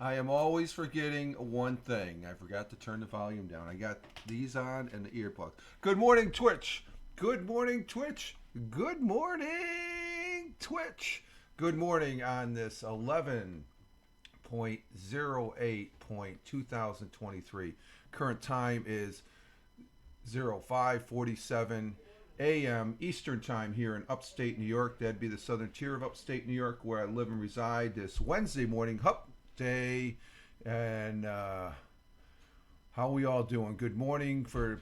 I am always forgetting one thing. I forgot to turn the volume down. I got these on and the earplugs. Good morning, Twitch. Good morning, Twitch. Good morning, Twitch. Good morning on this 11.08.2023. Current time is 05:47 a.m. Eastern Time here in Upstate New York. That'd be the southern tier of Upstate New York where I live and reside this Wednesday morning. Hump Day. And how we all doing? Good morning for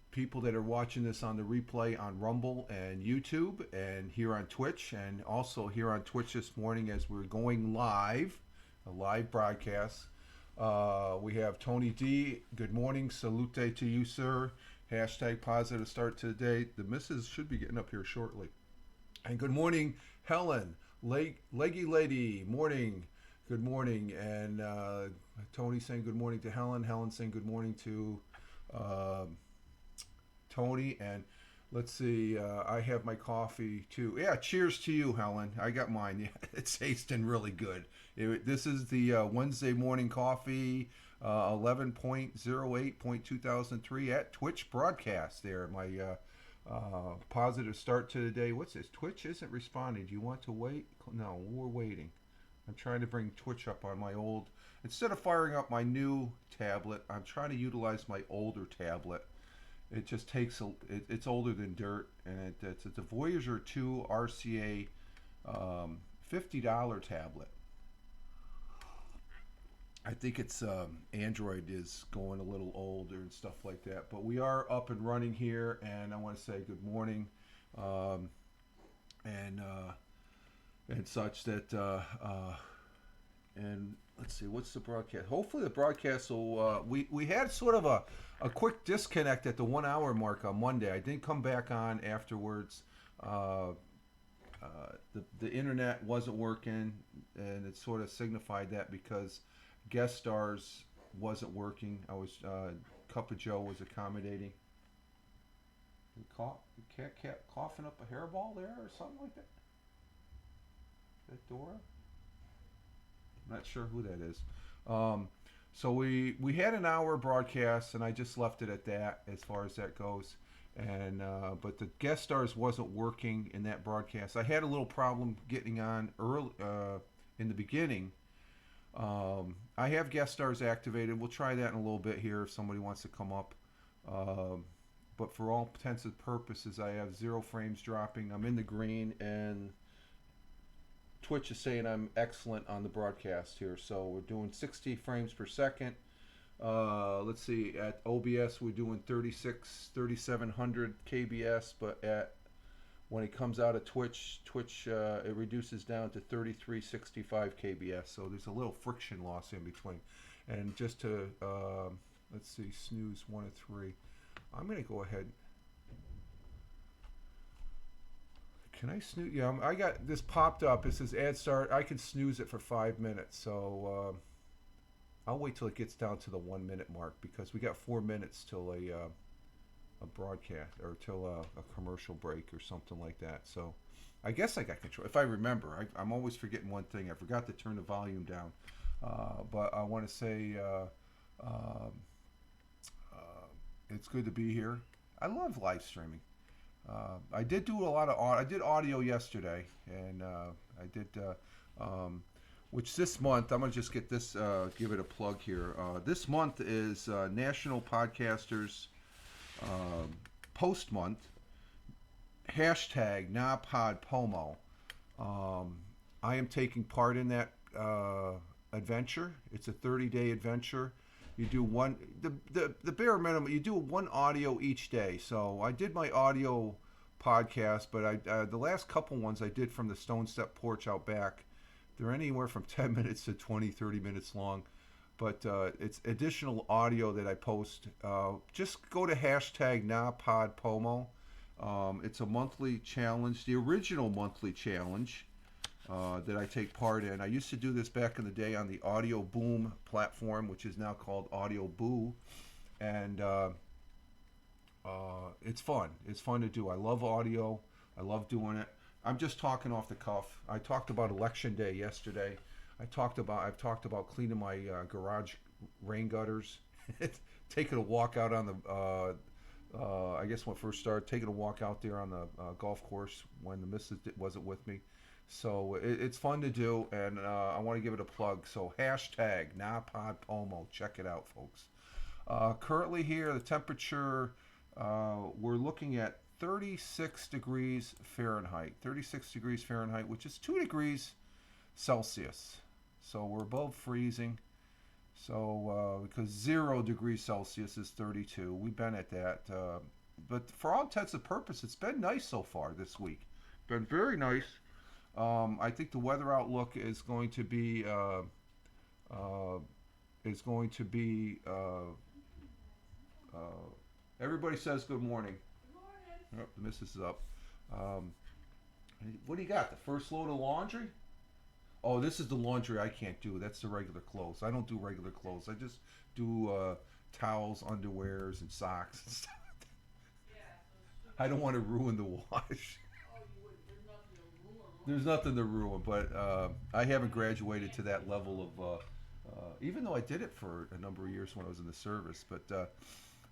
people that are watching this on the replay on Rumble and YouTube and here on Twitch, and also here on Twitch this morning as we're going live, a live broadcast. We have Tony D. Good morning. Salute to you, sir. Hashtag positive start to the day. The missus should be getting up here shortly. And good morning, Helen. Leggy Lady. Morning. Good morning. And Tony saying good morning to Helen. Helen saying good morning to Tony. And let's see, I have my coffee too. Yeah, cheers to you, Helen. I got mine. Yeah, it's tasting really good. This is the Wednesday morning coffee, 11.08.2003 at Twitch broadcast there. My positive start to the day. What's this? Twitch isn't responding. Do you want to wait? No, we're waiting. I'm trying to bring Twitch up on my old. Instead of firing up my new tablet, I'm trying to utilize my older tablet. It just takes it's older than dirt, and it's a Voyager 2 RCA $50 tablet. I think it's Android is going a little older and stuff like that, but we are up and running here, and I want to say good morning, and such that and let's see, what's the broadcast? Hopefully the broadcast will we had sort of a quick disconnect at the 1 hour mark on Monday. I didn't come back on afterwards. The internet wasn't working, and it sort of signified that because guest stars wasn't working. I was Cup of Joe was accommodating. Cat coughing up a hairball there or something like that. That door? I'm not sure who that is. So we had an hour broadcast, and I just left it at that as far as that goes. And but the guest stars wasn't working in that broadcast. I had a little problem getting on early in the beginning. I have guest stars activated. We'll try that in a little bit here if somebody wants to come up. But for all intents and purposes, I have 0 frames dropping. I'm in the green, and Twitch is saying I'm excellent on the broadcast here. So we're doing 60 frames per second. Let's see, at OBS we're doing 3700 KBS, but when it comes out of Twitch it reduces down to 3365 KBS. So there's a little friction loss in between. And just to let's see, snooze 1 of 3. I'm gonna go ahead. Can I snooze? Yeah, I got this popped up. It says ad start. I can snooze it for 5 minutes. So I'll wait till it gets down to the 1 minute mark, because we got 4 minutes till a broadcast, or till a commercial break or something like that. So I guess I got control. If I remember, I'm always forgetting one thing. I forgot to turn the volume down. But I want to say it's good to be here. I love live streaming. I did do a lot of I did audio yesterday, and I did which this month I'm gonna just get this give it a plug here. This month is National Podcasters Post Month. Hashtag #NaPodPomo. I am taking part in that adventure. It's a 30-day adventure. You do one, the bare minimum, you do one audio each day. So I did my audio podcast, but the last couple ones I did from the Stone Step Porch out back. They're anywhere from 10 minutes to 20, 30 minutes long. But it's additional audio that I post. Just go to hashtag #NaPodPomo. It's a monthly challenge, the original monthly challenge that I take part in. I used to do this back in the day on the Audio Boom platform, which is now called Audio Boo, and it's fun. It's fun to do. I love audio. I love doing it. I'm just talking off the cuff. I talked about Election Day yesterday. I've talked about cleaning my garage rain gutters, taking a walk out on the I guess when I first started taking a walk out there on the golf course when the missus wasn't with me. So it's fun to do, and I want to give it a plug. So hashtag NaPodPomo. Check it out, folks. Currently here, the temperature, we're looking at 36 degrees Fahrenheit. 36 degrees Fahrenheit, which is 2 degrees Celsius. So we're above freezing. So because 0 degrees Celsius is 32, we've been at that. But for all intents and purposes, it's been nice so far this week. Been very nice. I think the weather outlook is going to be uh, is going to be. Everybody says good morning. Good morning. Oh, the missus is up. Um, what do you got? The first load of laundry? Oh, this is the laundry I can't do. That's the regular clothes. I don't do regular clothes. I just do towels, underwears, and socks and stuff. I don't want to ruin the wash. There's nothing to ruin, but I haven't graduated to that level of, even though I did it for a number of years when I was in the service. But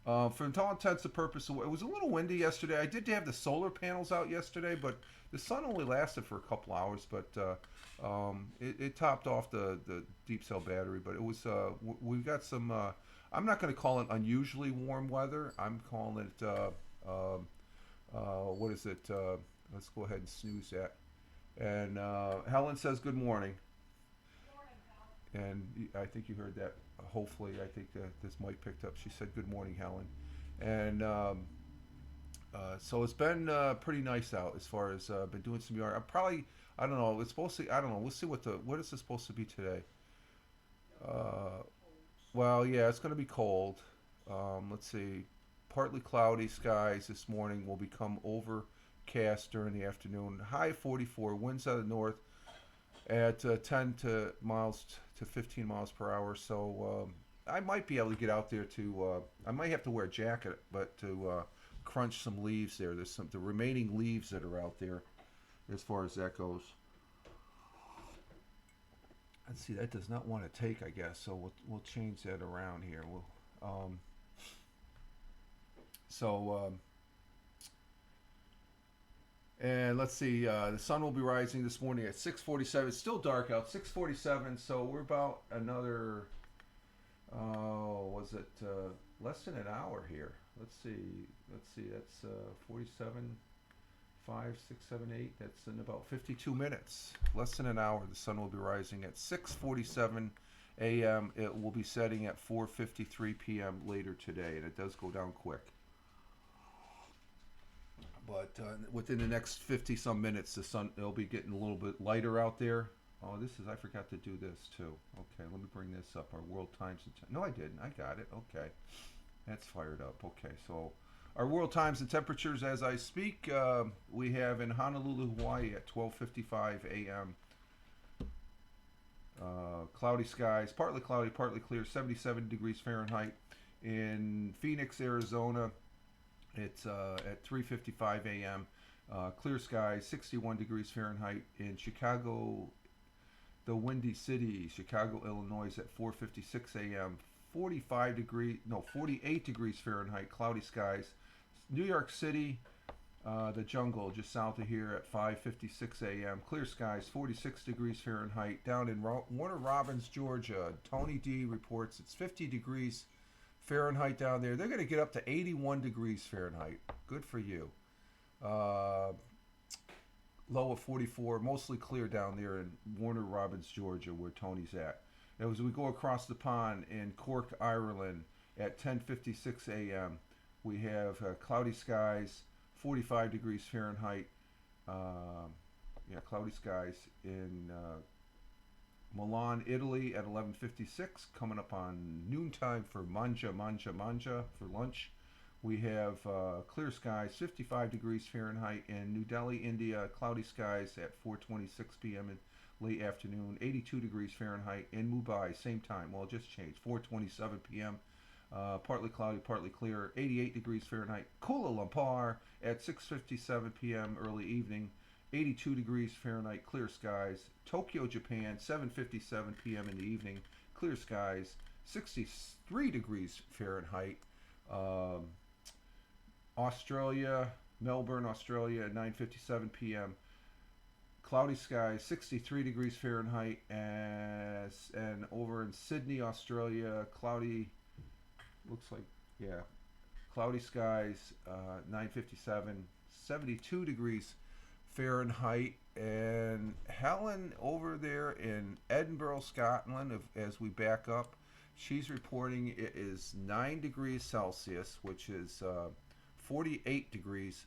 for all intents and purposes, it was a little windy yesterday. I did have the solar panels out yesterday, but the sun only lasted for a couple hours. But it topped off the deep cell battery. But it was we've got some. I'm not going to call it unusually warm weather. I'm calling it what is it? Let's go ahead and snooze that. And Helen says good morning. Good morning, Helen. And I think you heard that. Hopefully, I think this mic picked up. She said good morning, Helen. And so it's been pretty nice out as far as been doing some yard. I don't know. It's supposed to. I don't know. We'll see what is it supposed to be today. Well, yeah, it's going to be cold. Let's see. Partly cloudy skies this morning will become overcast during the afternoon. High 44, winds out of the north at 10 to miles to 15 miles per hour. So I might be able to get out there to. I might have to wear a jacket, but to crunch some leaves there. There's the remaining leaves that are out there, as far as that goes. Let's see. That does not want to take, I guess. So we'll change that around here. And let's see, the sun will be rising this morning at 6:47. It's still dark out, 6:47. So we're about another, less than an hour here? Let's see. That's 47, 5, 6, 7, 8. That's in about 52 minutes. Less than an hour. The sun will be rising at 6:47 a.m. It will be setting at 4:53 p.m. later today, and it does go down quick. But within the next 50 some minutes, the sun it'll be getting a little bit lighter out there. Oh, I forgot to do this too. Okay, let me bring this up. Our world times and no, I didn't. I got it. Okay, that's fired up. Okay, so our world times and temperatures as I speak. We have in Honolulu, Hawaii at 12:55 a.m. Cloudy skies, partly cloudy, partly clear, 77 degrees Fahrenheit. In Phoenix, Arizona, it's at 3:55 a.m. Clear skies, 61 degrees Fahrenheit. In Chicago, the Windy City, Chicago, Illinois, at 4:56 a.m. 48 degrees Fahrenheit. Cloudy skies. New York City, the jungle just south of here at 5:56 a.m. Clear skies, 46 degrees Fahrenheit. Down in Warner Robins, Georgia, Tony D reports it's 50 degrees Fahrenheit down there. They're going to get up to 81 degrees Fahrenheit. Good for you. Low of 44, mostly clear down there in Warner Robins, Georgia, where Tony's at. Now, as we go across the pond in Cork, Ireland, at 10:56 a.m., we have cloudy skies, 45 degrees Fahrenheit. Cloudy skies in Milan, Italy at 11:56, coming up on noontime for manja for lunch. We have clear skies, 55 degrees Fahrenheit in New Delhi, India. Cloudy skies at 4:26 p.m. in late afternoon. 82 degrees Fahrenheit in Mumbai, same time. Well, it just changed. 4:27 p.m. Partly cloudy, partly clear. 88 degrees Fahrenheit. Kuala Lumpur at 6:57 p.m. early evening. 82 degrees Fahrenheit, clear skies. Tokyo, Japan, 7:57 p.m. in the evening, clear skies, 63 degrees Fahrenheit. Um, Australia, Melbourne, Australia, 9:57 p.m. Cloudy skies, 63 degrees Fahrenheit, and over in Sydney, Australia, cloudy. Looks like, yeah, cloudy skies, 9:57, 72 degrees Fahrenheit. And Helen over there in Edinburgh, Scotland, as we back up, she's reporting it is 9 degrees Celsius, which is 48 degrees,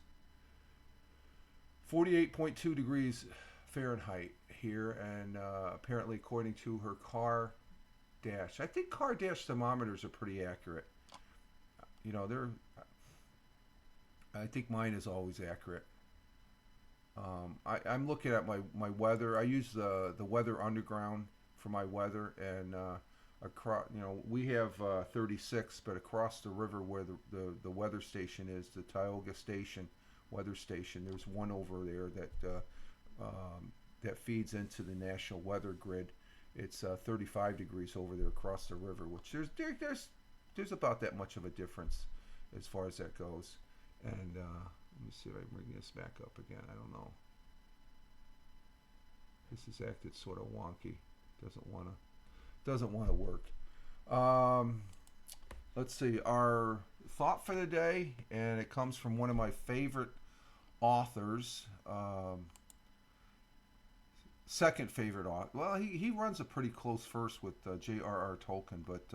48.2 degrees Fahrenheit here. And apparently, according to her car dash, I think car dash thermometers are pretty accurate. You know, I think mine is always accurate. I'm looking at my weather. I use the Weather Underground for my weather, and across, we have 36, but across the river where the weather station is, the Tioga Station weather station, there's one over there that feeds into the national weather grid. It's 35 degrees over there across the river, which there's about that much of a difference as far as that goes. And let me see if I bring this back up again. I don't know. This is acted sort of wonky. Doesn't want to work. Let's see. Our thought for the day, and it comes from one of my favorite authors. Second favorite author. Well, he runs a pretty close first with J.R.R. Tolkien, but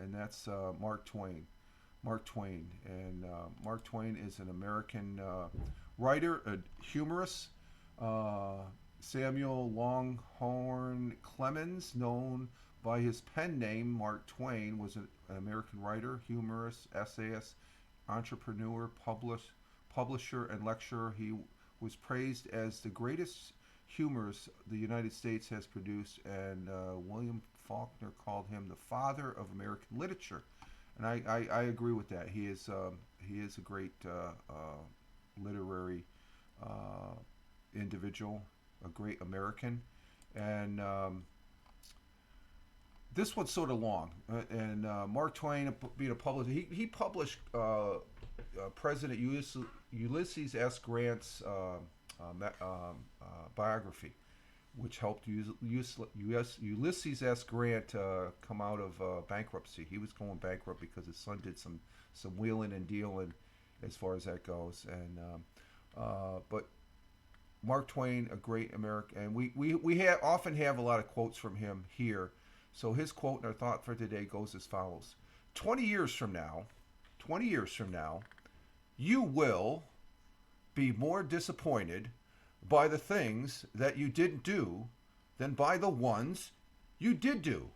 and that's Mark Twain. Mark Twain, and Mark Twain is an American writer, a humorist. Samuel Longhorn Clemens, known by his pen name Mark Twain, was an American writer, humorist, essayist, entrepreneur, publisher, and lecturer. He was praised as the greatest humorist the United States has produced, and William Faulkner called him the father of American literature. And I agree with that. He is a great literary individual, a great American. And this one's sort of long. And Mark Twain, being a publisher, he published President Ulysses S. Grant's biography, which helped Ulysses S. Grant come out of bankruptcy. He was going bankrupt because his son did some wheeling and dealing, as far as that goes. And but Mark Twain, a great American, and we often have a lot of quotes from him here. So his quote and our thought for today goes as follows: 20 years from now, you will be more disappointed by the things that you didn't do than by the ones you did do.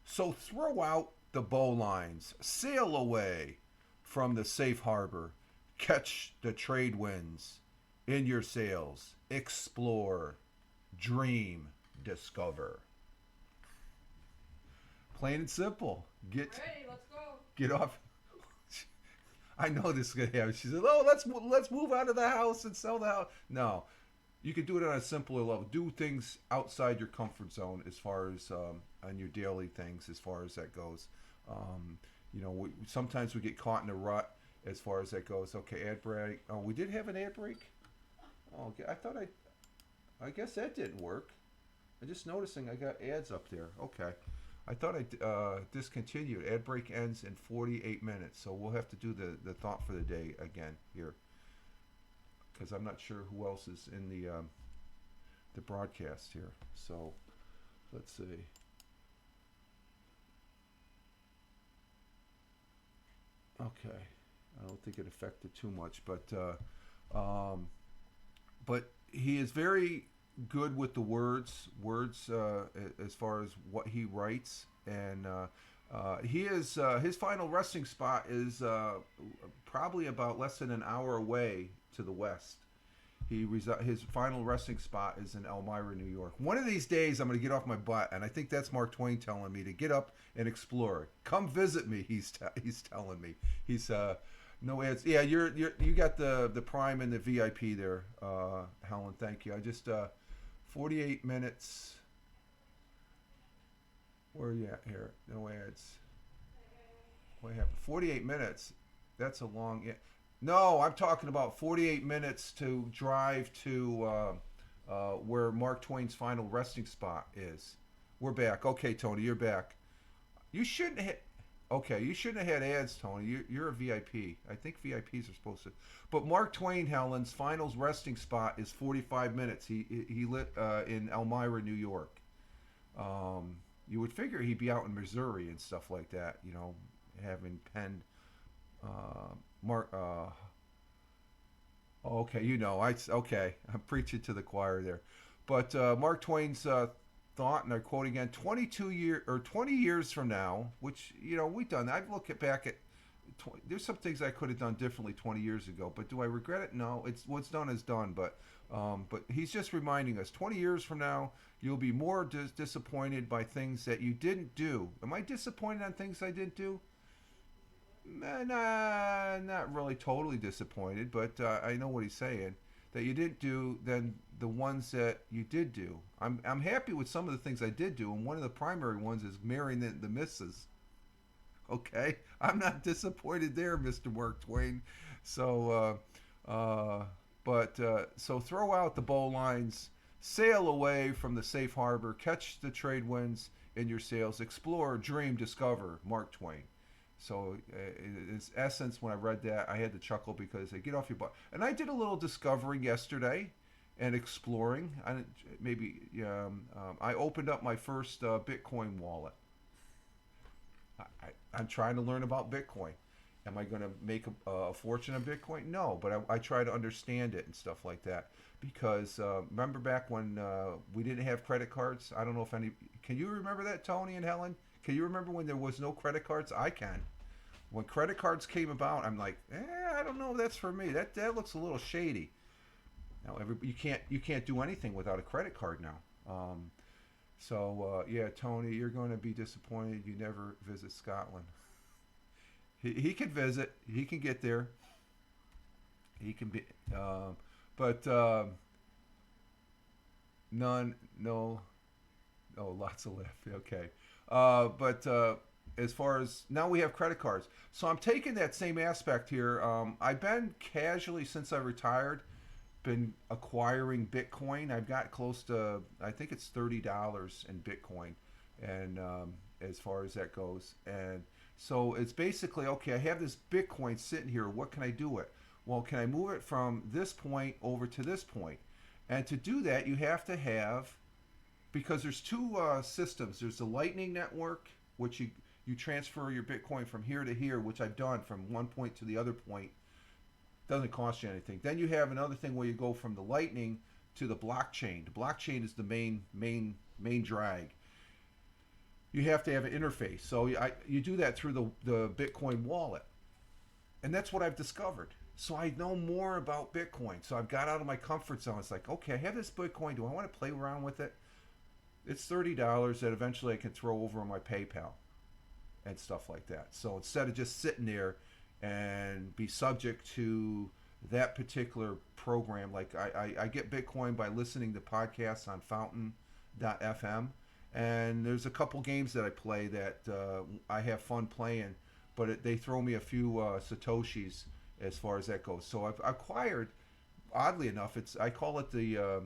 So throw out the bowlines, sail away from the safe harbor, catch the trade winds in your sails, explore, dream, discover. Plain and simple. Ready, let's go. Get off. I know this is gonna happen. She said, "Oh, let's move out of the house and sell the house." No, you can do it on a simpler level. Do things outside your comfort zone as far as on your daily things, as far as that goes. Sometimes we get caught in a rut as far as that goes. Okay, ad break. Oh, we did have an ad break. Oh, okay. I guess that didn't work. I'm just noticing I got ads up there. Okay. I thought I discontinued. Ad break ends in 48 minutes, so we'll have to do the thought for the day again here, because I'm not sure who else is in the broadcast here. So let's see. Okay, I don't think it affected too much, but he is very good with the words as far as what he writes, and he is his final resting spot is probably about less than an hour away to the west. His final resting spot is in Elmira, New York. One of these days I'm going to get off my butt, and I think that's Mark Twain telling me to get up and explore. Come visit me, he's telling me. He's No ads. Yeah, you got the Prime and the VIP there, Helen. Thank you. I just 48 minutes. Where are you at here? No ads. What happened? 48 minutes. That's a long. Yeah. No, I'm talking about 48 minutes to drive to where Mark Twain's final resting spot is. We're back. Okay, Tony, you're back. You shouldn't have. Okay, you shouldn't have had ads, Tony. You're a VIP. I think VIPs are supposed to. But Mark Twain, Helen's final resting spot is 45 minutes. He lit in Elmira, New York. You would figure he'd be out in Missouri and stuff like that. You know, having penned Mark. Okay, you know, okay. I'm preaching to the choir there, but Mark Twain's thought, and I quote again: 20 years from now, which you know we've done. I've looked back at. There's some things I could have done differently 20 years ago, but do I regret it? No. It's what's done is done. But he's just reminding us: 20 years from now, you'll be more disappointed by things that you didn't do. Am I disappointed on things I didn't do? Nah, not really totally disappointed, but I know what he's saying. That you didn't do than the ones that you did do. I'm happy with some of the things I did do, and one of the primary ones is marrying the missus. Okay, I'm not disappointed there, Mr. Mark Twain. So, so throw out the bowlines, sail away from the safe harbor, catch the trade winds in your sails, explore, dream, discover. Mark Twain. So, in essence, when I read that, I had to chuckle because they get off your butt. And I did a little discovering yesterday and exploring. I opened up my first Bitcoin wallet. I'm trying to learn about Bitcoin. Am I going to make a fortune on Bitcoin? No, but I try to understand it and stuff like that. Because remember back when we didn't have credit cards? I don't know if any. Can you remember that, Tony and Helen? Can you remember when there was no credit cards? I can. When credit cards came about, I'm like, I don't know if that's for me. That looks a little shady. Now you can't do anything without a credit card now. Yeah, Tony, you're going to be disappointed you never visit Scotland. He can visit. He can get there. He can be, but none. No. Oh, lots of left. Okay. As far as now, we have credit cards. So I'm taking that same aspect here. I've been casually since I retired, been acquiring Bitcoin. I've got close to, I think it's $30 in Bitcoin, and as far as that goes, and so it's basically okay. I have this Bitcoin sitting here. What can I do with it? Well, can I move it from this point over to this point? And to do that, you have to have, because there's two systems. There's the Lightning Network, which you transfer your Bitcoin from here to here, which I've done from one point to the other point. Doesn't cost you anything. Then you have another thing where you go from the Lightning to the blockchain. The blockchain is the main drag. You have to have an interface. So you do that through the Bitcoin wallet. And that's what I've discovered. So I know more about Bitcoin. So I've got out of my comfort zone. It's like, okay, I have this Bitcoin. Do I want to play around with it? It's $30 that eventually I can throw over on my PayPal and stuff like that. So instead of just sitting there and be subject to that particular program, like I get Bitcoin by listening to podcasts on fountain.fm, and there's a couple games that I play that I have fun playing, but they throw me a few Satoshis as far as that goes. So I've acquired, oddly enough, I call it the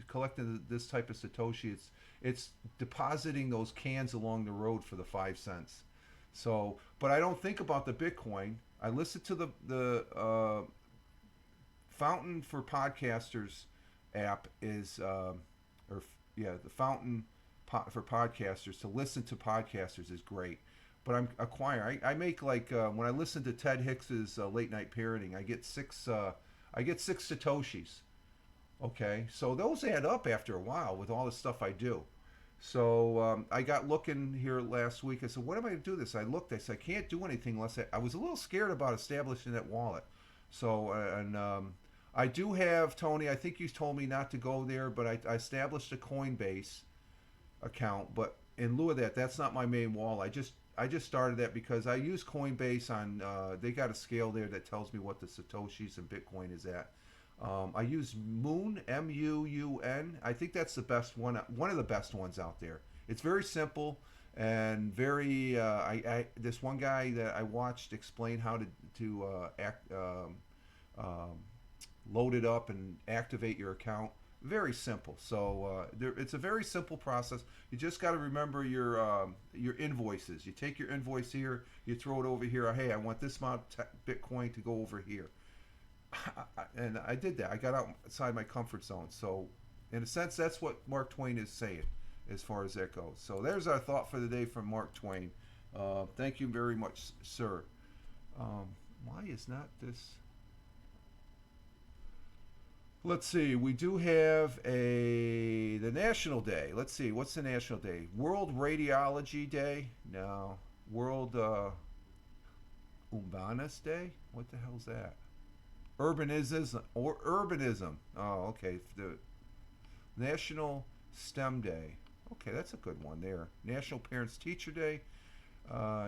collecting this type of Satoshi. It's depositing those cans along the road for the 5 cents. So, but I don't think about the Bitcoin. I listen to the Fountain for Podcasters app is, the Fountain for Podcasters to listen to podcasters is great. But I'm acquiring. I make like when I listen to Ted Hicks's late night parenting, I get six Satoshis. Okay, so those add up after a while with all the stuff I do. So I got looking here last week. I said, what am I going to do this? I looked. I said, I can't do anything unless I was a little scared about establishing that wallet. So, I do have, Tony, I think you told me not to go there, but I established a Coinbase account. But in lieu of that, that's not my main wallet. I just started that because I use Coinbase on. They got a scale there that tells me what the satoshis and Bitcoin is at. I use Moon, Muun. I think that's the best one of the best ones out there. It's very simple and very. This one guy that I watched explain how to load it up and activate your account. Very simple. So it's a very simple process. You just got to remember your invoices. You take your invoice here, you throw it over here. Hey, I want this amount of Bitcoin to go over here. And I did that. I got outside my comfort zone. So, in a sense, that's what Mark Twain is saying as far as that goes. So, there's our thought for the day from Mark Twain. Thank you very much, sir. Why is not this? Let's see. We do have the National Day. Let's see. What's the National Day? World Radiology Day? No. World Urbanus Day? What the hell's that? Urbanism. Oh, okay. The National STEM Day. Okay, that's a good one there. National Parents Teacher Day.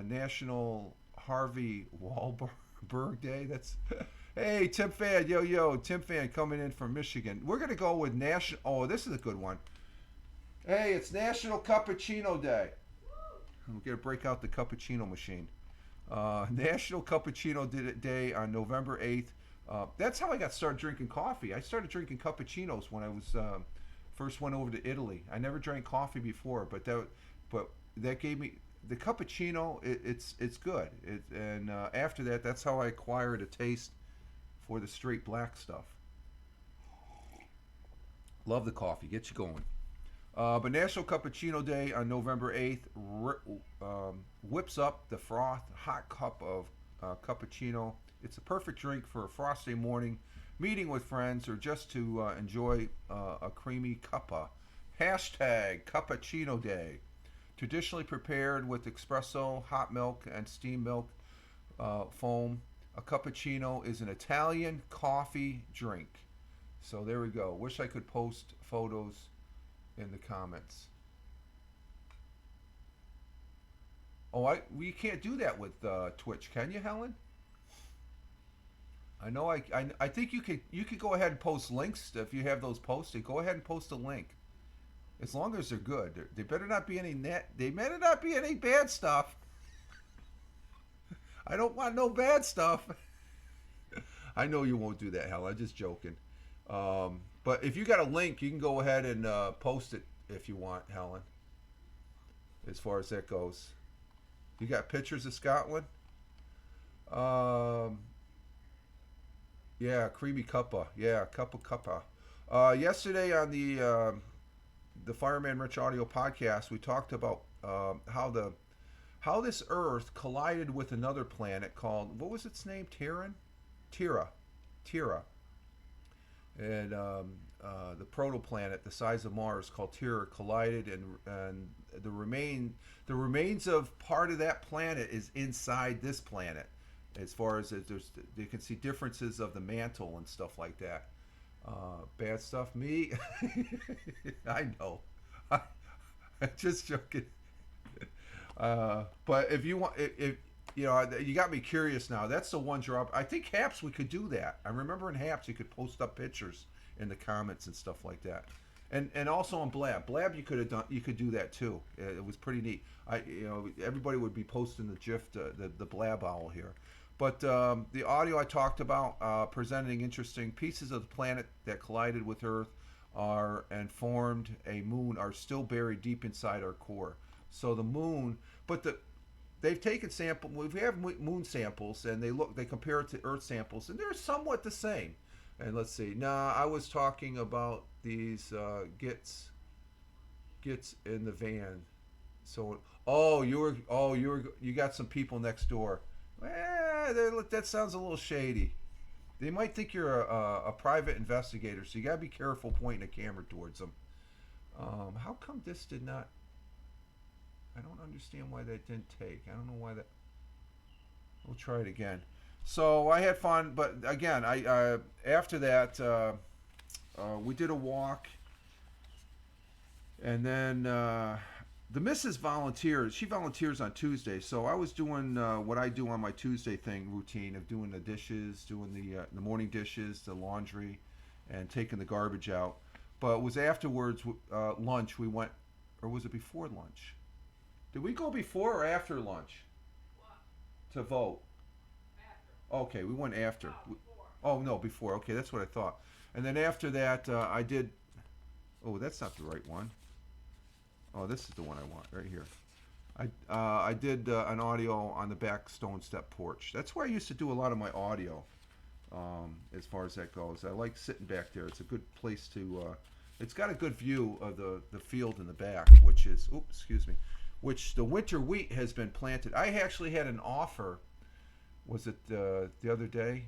National Harvey Wahlberg Day. That's hey, Tim Fan. Yo, Tim Fan coming in from Michigan. We're gonna go with national. Oh, this is a good one. Hey, it's National Cappuccino Day. We're gonna break out the cappuccino machine. National Cappuccino Day on November 8th. That's how I got started drinking coffee. I started drinking cappuccinos when I was first went over to Italy. I never drank coffee before, but that gave me the cappuccino. It's good. And after that, that's how I acquired a taste for the straight black stuff. Love the coffee. Gets you going. But National Cappuccino Day on November 8th whips up the froth hot cup of cappuccino. It's a perfect drink for a frosty morning, meeting with friends, or just to enjoy a creamy cuppa. Hashtag Cappuccino Day. Traditionally prepared with espresso, hot milk, and steamed milk foam, a cappuccino is an Italian coffee drink. So there we go. Wish I could post photos in the comments. Oh, we can't do that with Twitch, can you, Helen? I know. I think you could go ahead and post links if you have those posted. Go ahead and post a link, as long as they're good. They better not be any They better not be any bad stuff. I don't want no bad stuff. I know you won't do that, Helen. I'm just joking. But if you got a link, you can go ahead and post it if you want, Helen. As far as that goes, you got pictures of Scotland. Yeah, creamy cuppa. Yeah, cuppa. Yesterday on the Fireman Rich Audio podcast, we talked about how this Earth collided with another planet called, what was its name? Tira. And the protoplanet the size of Mars called Tira collided, and the remains of part of that planet is inside this planet. As far as you can see differences of the mantle and stuff like that. Bad stuff, me. I know. I'm just joking. But if you want, if you know, you got me curious now. That's the one drop. I think Haps we could do that. I remember in Haps you could post up pictures in the comments and stuff like that. And also on Blab you could do that too. It was pretty neat. Everybody would be posting the GIF, the Blab owl here. But the audio I talked about, presenting interesting pieces of the planet that collided with Earth and formed a moon, are still buried deep inside our core. So the moon, they've taken we have moon samples, and they compare it to Earth samples, and they're somewhat the same. And let's see. I was talking about these gits in the van. So you got some people next door. That sounds a little shady. They might think you're a private investigator, so you gotta be careful pointing a camera towards them. How come this did not? I don't understand why that didn't take. I don't know why that. We'll try it again. So I had fun, but again, I after that we did a walk, and then the missus volunteers. She volunteers on Tuesday, so I was doing what I do on my Tuesday thing routine of doing the dishes, doing the morning dishes, the laundry, and taking the garbage out. But it was afterwards, lunch. We went, or was it before lunch? Did we go before or after lunch to vote? Okay, we went after. Oh no, before. Okay, that's what I thought. And then after that, I did. Oh, that's not the right one. Oh, this is the one I want right here. I did an audio on the back stone step porch. That's where I used to do a lot of my audio. As far as that goes, I like sitting back there. It's a good place to. It's got a good view of the field in the back, which is. Oops, excuse me. Which the winter wheat has been planted. I actually had an offer. Was it the other day?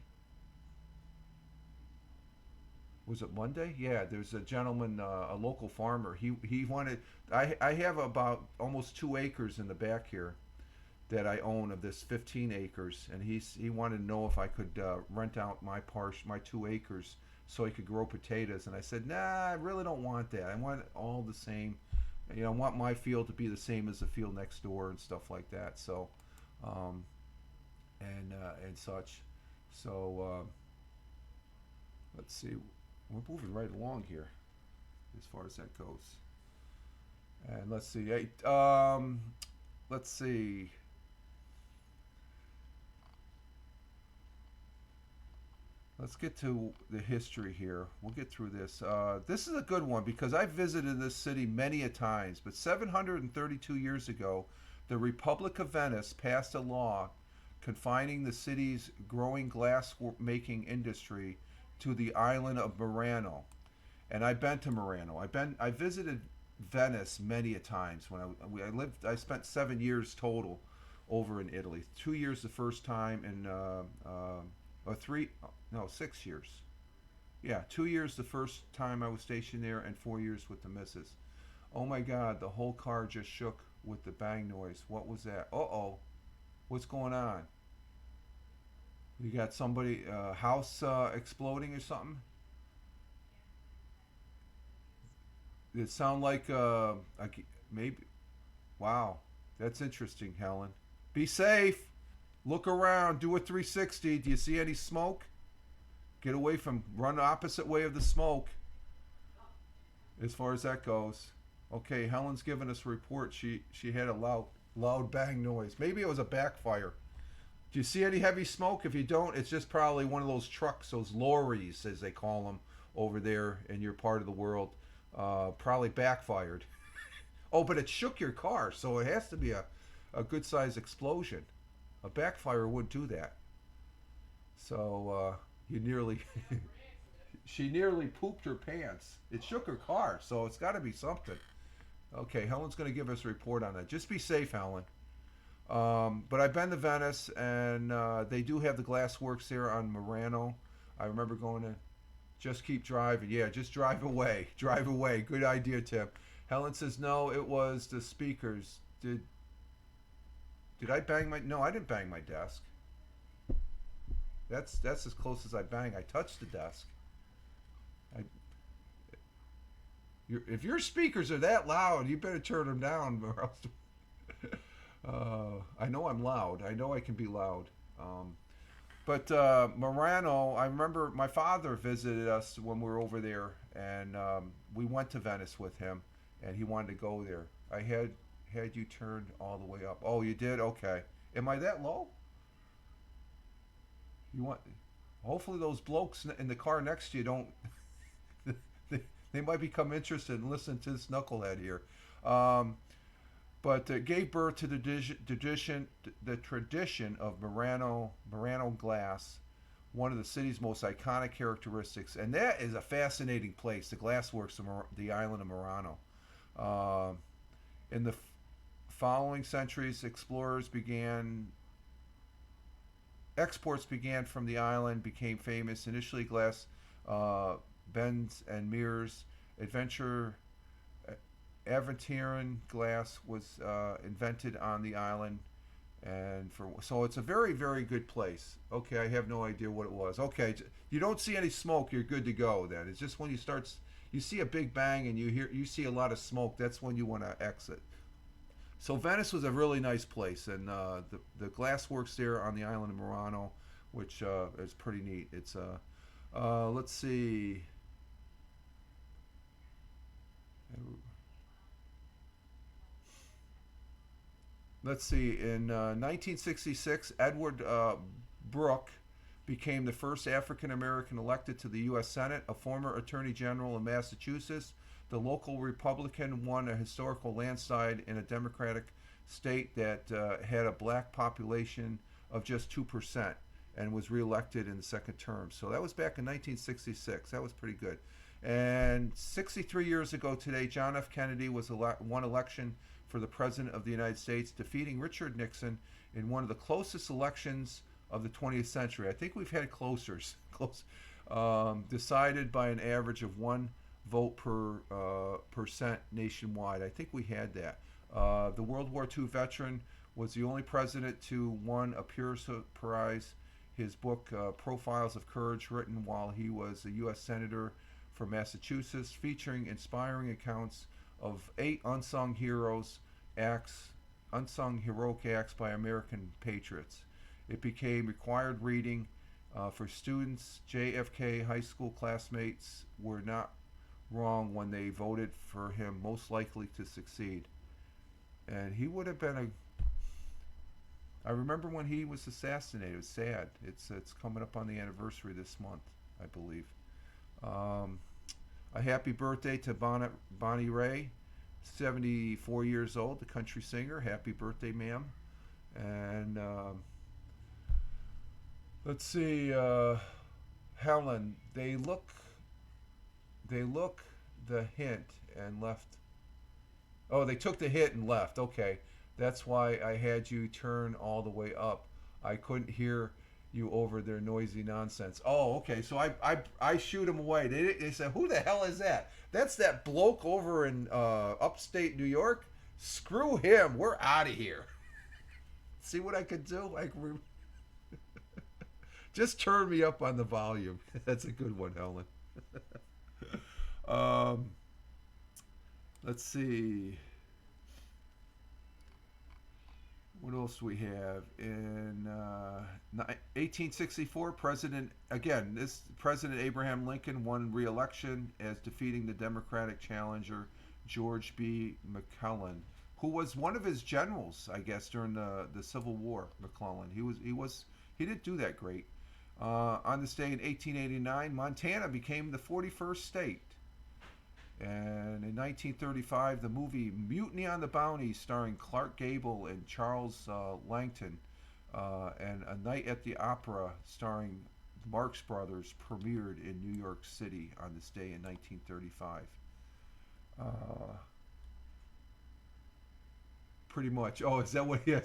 Was it Monday? Yeah, there's a gentleman, a local farmer. He wanted. I have about almost 2 acres in the back here that I own of this 15 acres, and he wanted to know if I could rent out my 2 acres, so he could grow potatoes. And I said, nah, I really don't want that. I want all the same. You know, I want my field to be the same as the field next door and stuff like that. So, um, and such. So let's see. We're moving right along here as far as that goes. And let's see. Hey, let's see. Let's get to the history here. We'll get through this. This is a good one because I've visited this city many a times. But 732 years ago, the Republic of Venice passed a law confining the city's growing glass making industry to the island of Murano. And I've been to Murano. I visited Venice many a times when I lived. I spent 7 years total over in Italy. 2 years the first time, and or three, no, 6 years. Yeah, 2 years the first time I was stationed there, and 4 years with the missus. Oh my God, the whole car just shook with the bang noise. What was that? Uh-oh, what's going on? You got somebody, house exploding or something? Did it sound like maybe? Wow, that's interesting, Helen. Be safe. Look around. Do a 360. Do you see any smoke? Get away from. Run the opposite way of the smoke. As far as that goes. Okay, Helen's giving us a report. She had a loud bang noise. Maybe it was a backfire. Do you see any heavy smoke? If you don't, it's just probably one of those trucks, those lorries, as they call them over there in your part of the world. Probably backfired. Oh, but it shook your car, so it has to be a good sized explosion. A backfire wouldn't do that. So you nearly. She nearly pooped her pants. It shook her car, so it's got to be something. Okay, Helen's going to give us a report on that. Just be safe, Helen. But I've been to Venice, and they do have the glass works there on Murano. I remember going to. Just keep driving. Yeah, just drive away. Drive away. Good idea, Tim. Helen says no. It was the speakers. Did I bang my? No, I didn't bang my desk. That's as close as I bang. I touched the desk. I, if your speakers are that loud, you better turn them down, or else. I know I'm loud. I know I can be loud. But Murano, I remember my father visited us when we were over there, and we went to Venice with him, and he wanted to go there. I had you turned all the way up. Oh, you did? Okay. Am I that low? You want? Hopefully, those blokes in the car next to you don't. they might become interested and listen to this knucklehead here. But gave birth to the tradition of Murano glass, one of the city's most iconic characteristics, and that is a fascinating place. The glassworks of the island of Murano. In the following centuries, exports began from the island, became famous. Initially, glass bends and mirrors. Aventurine glass was invented on the island, and so it's a very, very good place. Okay, I have no idea what it was. Okay, you don't see any smoke, you're good to go. Then it's just when you see a big bang and you see a lot of smoke, that's when you want to exit. So Venice was a really nice place, and the glassworks there on the island of Murano, which is pretty neat. It's let's see. Let's see. In 1966, Edward Brooke became the first African American elected to the U.S. Senate, a former Attorney General in Massachusetts. The local Republican won a historical landslide in a Democratic state that had a black population of just 2% and was reelected in the second term. So that was back in 1966. That was pretty good. And 63 years ago today, John F. Kennedy won election for the President of the United States, defeating Richard Nixon in one of the closest elections of the 20th century. I think we've had closers, decided by an average of one vote per percent nationwide. I think we had that. The World War II veteran was the only president to win a Pulitzer Prize. His book, Profiles of Courage, written while he was a U.S. Senator from Massachusetts, featuring inspiring accounts of 8 unsung heroic acts by American patriots. It became required reading for students. JFK high school classmates were not wrong when they voted for him most likely to succeed. And he would have been I remember when he was assassinated. It was sad. It's coming up on the anniversary this month, I believe. A happy birthday to Bonnie Ray, 74 years old, the country singer. Happy birthday, ma'am. And let's see, Helen. They look the hint and left. Oh, they took the hit and left. Okay, that's why I had you turn all the way up. I couldn't hear you over their noisy nonsense. Oh, okay. So I shoot them away. They said, "Who the hell is that?" That's that bloke over in upstate New York. Screw him. We're out of here. See what I could do? Just turn me up on the volume. That's a good one, Helen. Let's see. What else do we have? In 1864, President Abraham Lincoln won re-election as defeating the Democratic challenger George B. McClellan, who was one of his generals, I guess, during the Civil War. McClellan. He didn't do that great. On this day in 1889, Montana became the 41st state. And in 1935, the movie Mutiny on the Bounty, starring Clark Gable and Charles Langton, and A Night at the Opera, starring Marx Brothers, premiered in New York City on this day in 1935. Pretty much. Oh, is that what? Yeah.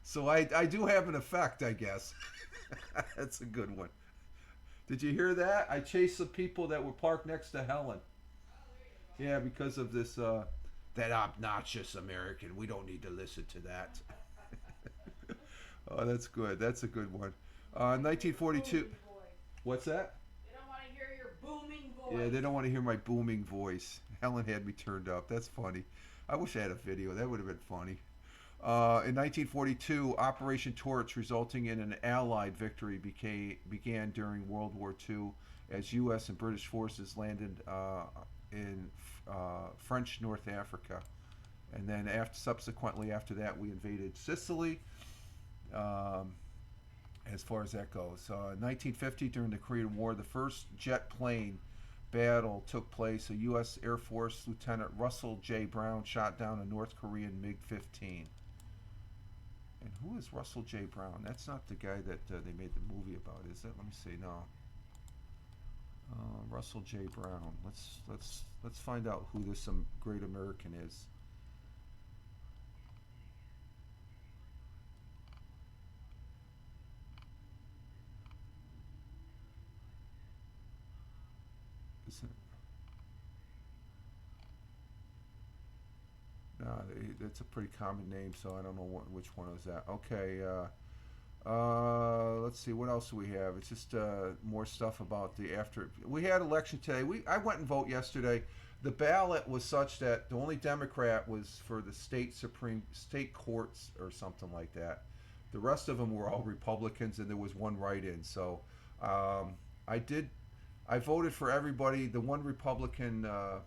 So I do have an effect, I guess. That's a good one. Did you hear that? I chased some people that were parked next to Helen. Yeah, because of this, that obnoxious American. We don't need to listen to that. Oh, that's good. That's a good one. 1942. What's that? They don't want to hear your booming voice. Yeah, they don't want to hear my booming voice. Helen had me turned up. That's funny. I wish I had a video. That would have been funny. In 1942, Operation Torch, resulting in an Allied victory, began during World War II as U.S. and British forces landed in French North Africa. And then subsequently after that, we invaded Sicily, as far as that goes. In 1950, during the Korean War, the first jet plane battle took place. A U.S. Air Force Lieutenant Russell J. Brown shot down a North Korean MiG-15. And who is Russell J. Brown? That's not the guy that they made the movie about, is it? Let me see. No. Russell J. Brown. Let's find out who this great American is. No, it's a pretty common name, so I don't know which one is that. Okay, let's see, what else do we have? It's just more stuff about the after. We had election today. I went and voted yesterday. the ballot was such that the only Democrat was for the state courts or something like that. The rest of them were all Republicans, and there was one write-in. So um, I did. I voted for everybody. The one Republican, the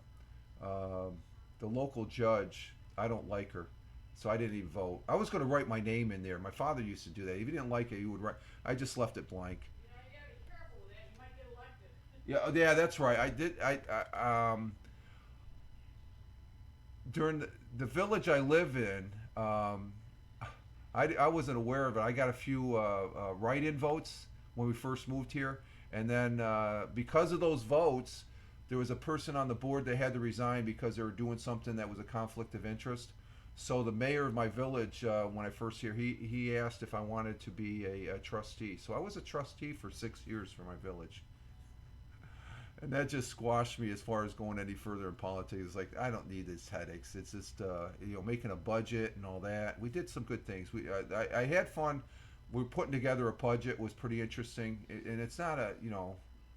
local judge, I don't like her, so I didn't even vote. I was going to write my name in there. My father used to do that. If he didn't like it, he would write. I just left it blank. You know, you gotta be careful with that. You might get elected. Yeah, that's right. I did. During the village I live in, I wasn't aware of it. I got a few write-in votes when we first moved here, and then because of those votes, there was a person on the board that had to resign because they were doing something that was a conflict of interest. So the mayor of my village, when I first here, he asked if I wanted to be a trustee. So I was a trustee for 6 years for my village. And that just squashed me as far as going any further in politics. It's like, I don't need these headaches. It's just making a budget and all that. We did some good things. I had fun. We were putting together a budget. It was pretty interesting, and it's not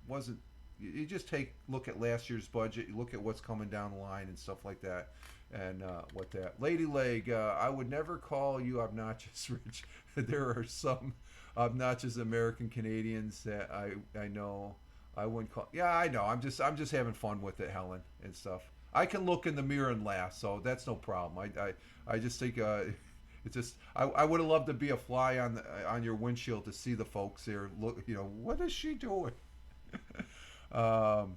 wasn't. You just look at last year's budget. You look at what's coming down the line and stuff like that, and what that Lady Leg. I would never call you obnoxious, Rich. There are some obnoxious American Canadians that I know. I wouldn't call. Yeah, I know. I'm just having fun with it, Helen, and stuff. I can look in the mirror and laugh, so that's no problem. I just think it's just. I would have loved to be a fly on your windshield to see the folks there. Look, what is she doing? So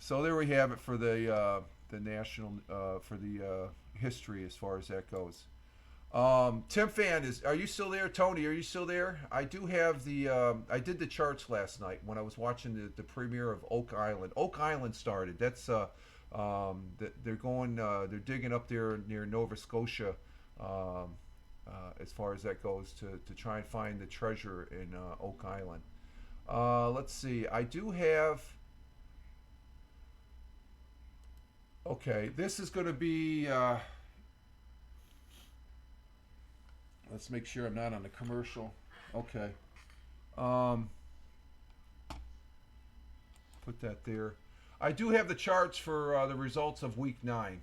there we have it for the national for the history as far as that goes. Tim Fan are you still there? Tony, are you still there? I do have I did the charts last night when I was watching the premiere of Oak Island. Oak Island started. That's they're going they're digging up there near Nova Scotia, as far as that goes to try and find the treasure in Oak Island. Let's see. I do have. Okay, this is going to be. Let's make sure I'm not on the commercial. Okay. Put that there. I do have the charts for the results of week 9.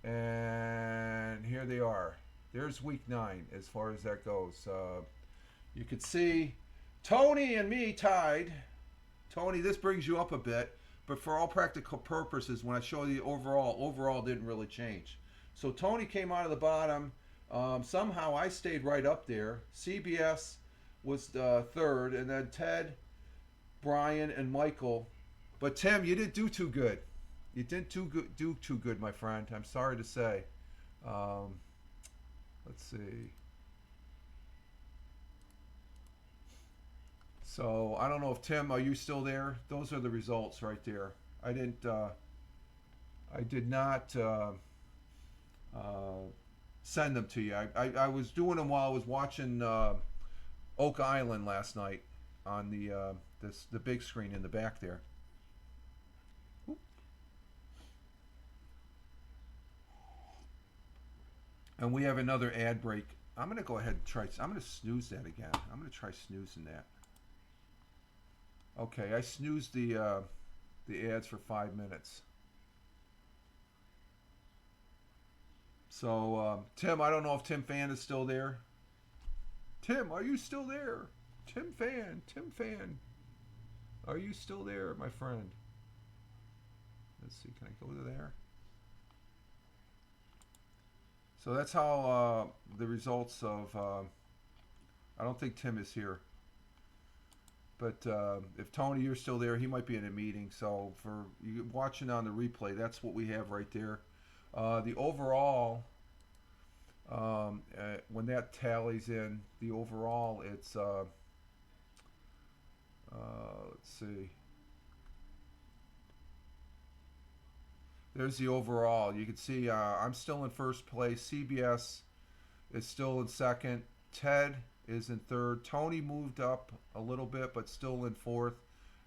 And here they are. There's week 9 as far as that goes. You could see Tony and me tied. Tony, this brings you up a bit. But for all practical purposes, when I show you overall didn't really change. So Tony came out of the bottom. Somehow I stayed right up there. CBS was third, and then Ted, Brian, and Michael. But Tim, you didn't do too good. You didn't do too good, my friend. I'm sorry to say. Let's see. So I don't know if Tim, are you still there? Those are the results right there. I did not send them to you. I was doing them while I was watching Oak Island last night on the big screen in the back there. Oop. And we have another ad break. I'm going to go ahead and try. I'm going to snooze that again. I'm going to try snoozing that. Okay, I snoozed the ads for 5 minutes. So, Tim, I don't know if Tim Fan is still there. Tim, are you still there? Tim Fan, are you still there, my friend? Let's see, can I go to there? So that's how the results of. I don't think Tim is here. But if Tony, you're still there, he might be in a meeting. So for you watching on the replay, that's what we have right there. The overall, when that tallies in, the overall, it's, let's see. There's the overall. You can see I'm still in first place. CBS is still in second. Ted is in third. Tony moved up a little bit, but still in fourth.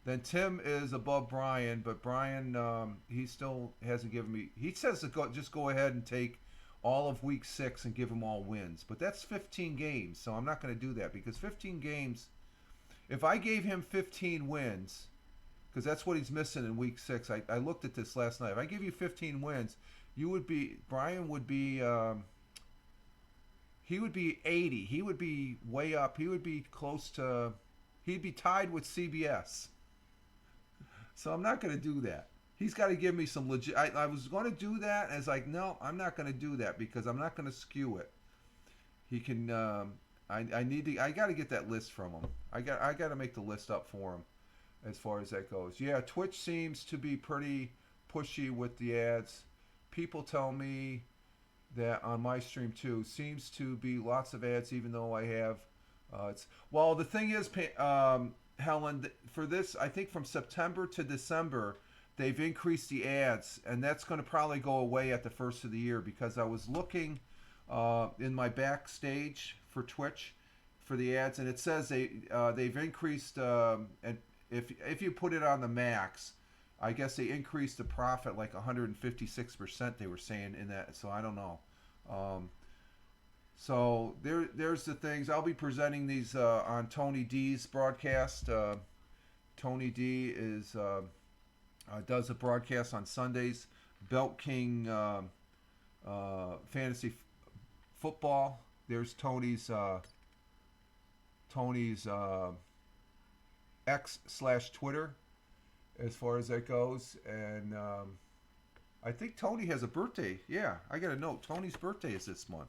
Then Tim is above Brian, but Brian, he still hasn't given me. He says to just go ahead and take all of week 6 and give them all wins, but that's 15 games, so I'm not going to do that because 15 games. If I gave him 15 wins, because that's what he's missing in week 6. I looked at this last night. If I give you 15 wins, Brian would be, he would be 80. He would be way up. He would be close to, he'd be tied with CBS. So I'm not going to do that. He's got to give me some legit. I was going to do that, and I was like, no, I'm not going to do that because I'm not going to skew it. He can. I need to. I got to get that list from him. I got to make the list up for him, as far as that goes. Yeah, Twitch seems to be pretty pushy with the ads. People tell me that on my stream too seems to be lots of ads, even though I have. The thing is, Helen, for this, I think from September to December, they've increased the ads, and that's going to probably go away at the first of the year because I was looking in my backstage for Twitch for the ads, and it says they've increased, and if you put it on the max, I guess they increased the profit like 156%. They were saying in that, so I don't know. So there's the things. I'll be presenting these on Tony D's broadcast. Tony D does a broadcast on Sundays. Belt King Fantasy Football. There's Tony's X/Twitter, as far as that goes, and I think Tony has a birthday. Yeah, I got a note. Tony's birthday is this month.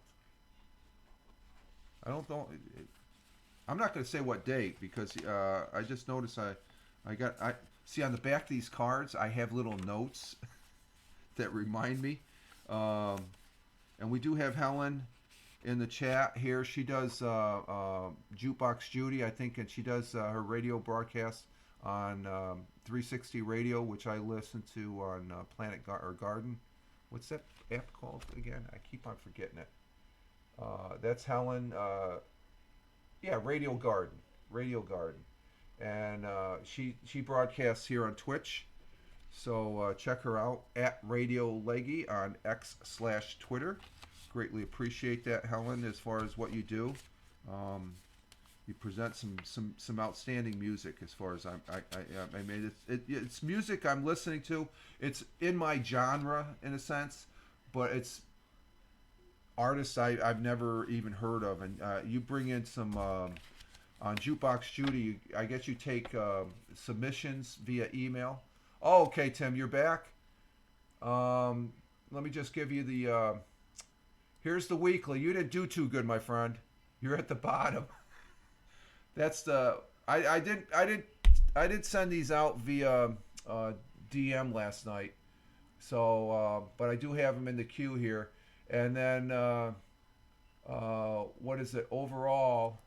I don't know. I'm not going to say what date because I just noticed I see on the back of these cards I have little notes that remind me. And we do have Helen in the chat here. She does Jukebox Judy, I think, and she does her radio broadcast on 360 Radio, which I listen to on Planet Garden. What's that app called again? I keep on forgetting it. That's Helen. Radio Garden. Radio Garden. And she broadcasts here on Twitch. So check her out at Radio Leggy on X/Twitter. Greatly appreciate that, Helen, as far as what you do. You present some outstanding music as far as I mean it's music I'm listening to. It's in my genre in a sense, but it's artists I've never even heard of, and you bring in some on Jukebox Judy. I guess you take submissions via email. Oh, okay, Tim, you're back. Let me just give you the. Here's the weekly. You didn't do too good, my friend. You're at the bottom. That's the. I did send these out via DM last night. So, but I do have them in the queue here. And then, what is it? Overall,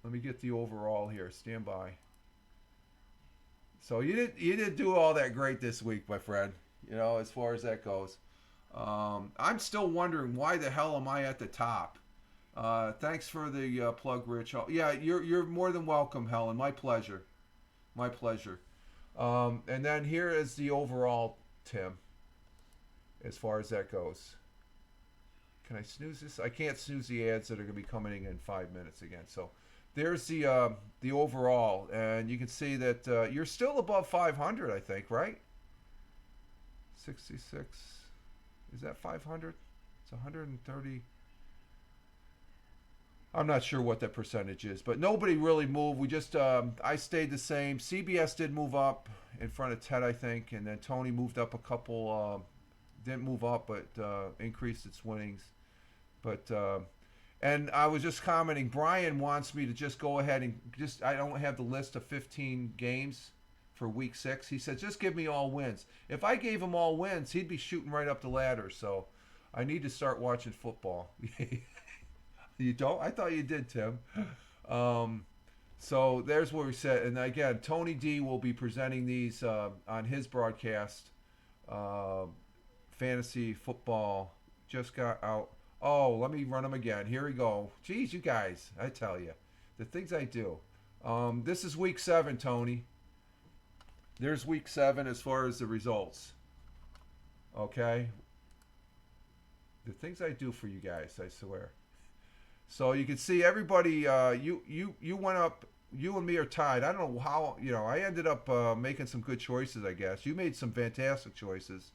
let me get the overall here. Stand by. So you didn't do all that great this week, my friend. You know, as far as that goes. I'm still wondering why the hell am I at the top. Thanks for the plug, Rich. Yeah, you're more than welcome, Helen. My pleasure. My pleasure. And then here is the overall, Tim. As far as that goes. Can I snooze this? I can't snooze the ads that are going to be coming in 5 minutes again. So there's the overall, and you can see that you're still above 500, I think, right? 66. Is that 500? It's 130. I'm not sure what that percentage is, but nobody really moved. We just I stayed the same. CBS did move up in front of Ted, I think, and then Tony moved up a couple. Didn't move up, but increased its winnings. But and I was just commenting. Brian wants me to just go ahead and just. I don't have the list of 15 games for week 6. He said just give me all wins. If I gave him all wins, he'd be shooting right up the ladder. So I need to start watching football. You don't? I thought you did, Tim. So there's where we said. And again, Tony D will be presenting these on his broadcast. Fantasy football just got out. Oh, let me run them again. Here we go. Geez, you guys, I tell you, the things I do. This is week 7, Tony. There's week 7 as far as the results. Okay. The things I do for you guys, I swear. So you can see everybody. You went up. you and me are tied. I don't know how. I ended up making some good choices. I guess you made some fantastic choices.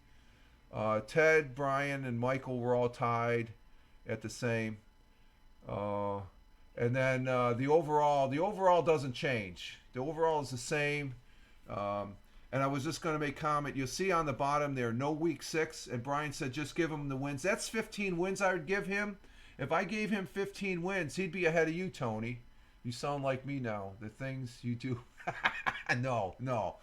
Ted, Brian, and Michael were all tied at the same. Uh, and then the overall doesn't change. The overall is the same. Um, and I was just going to make comment. You'll see on the bottom there, no week 6. And Brian said just give him the wins. That's 15 wins I would give him. If I gave him 15 wins, he'd be ahead of you, Tony. You sound like me now. The things you do. No, no.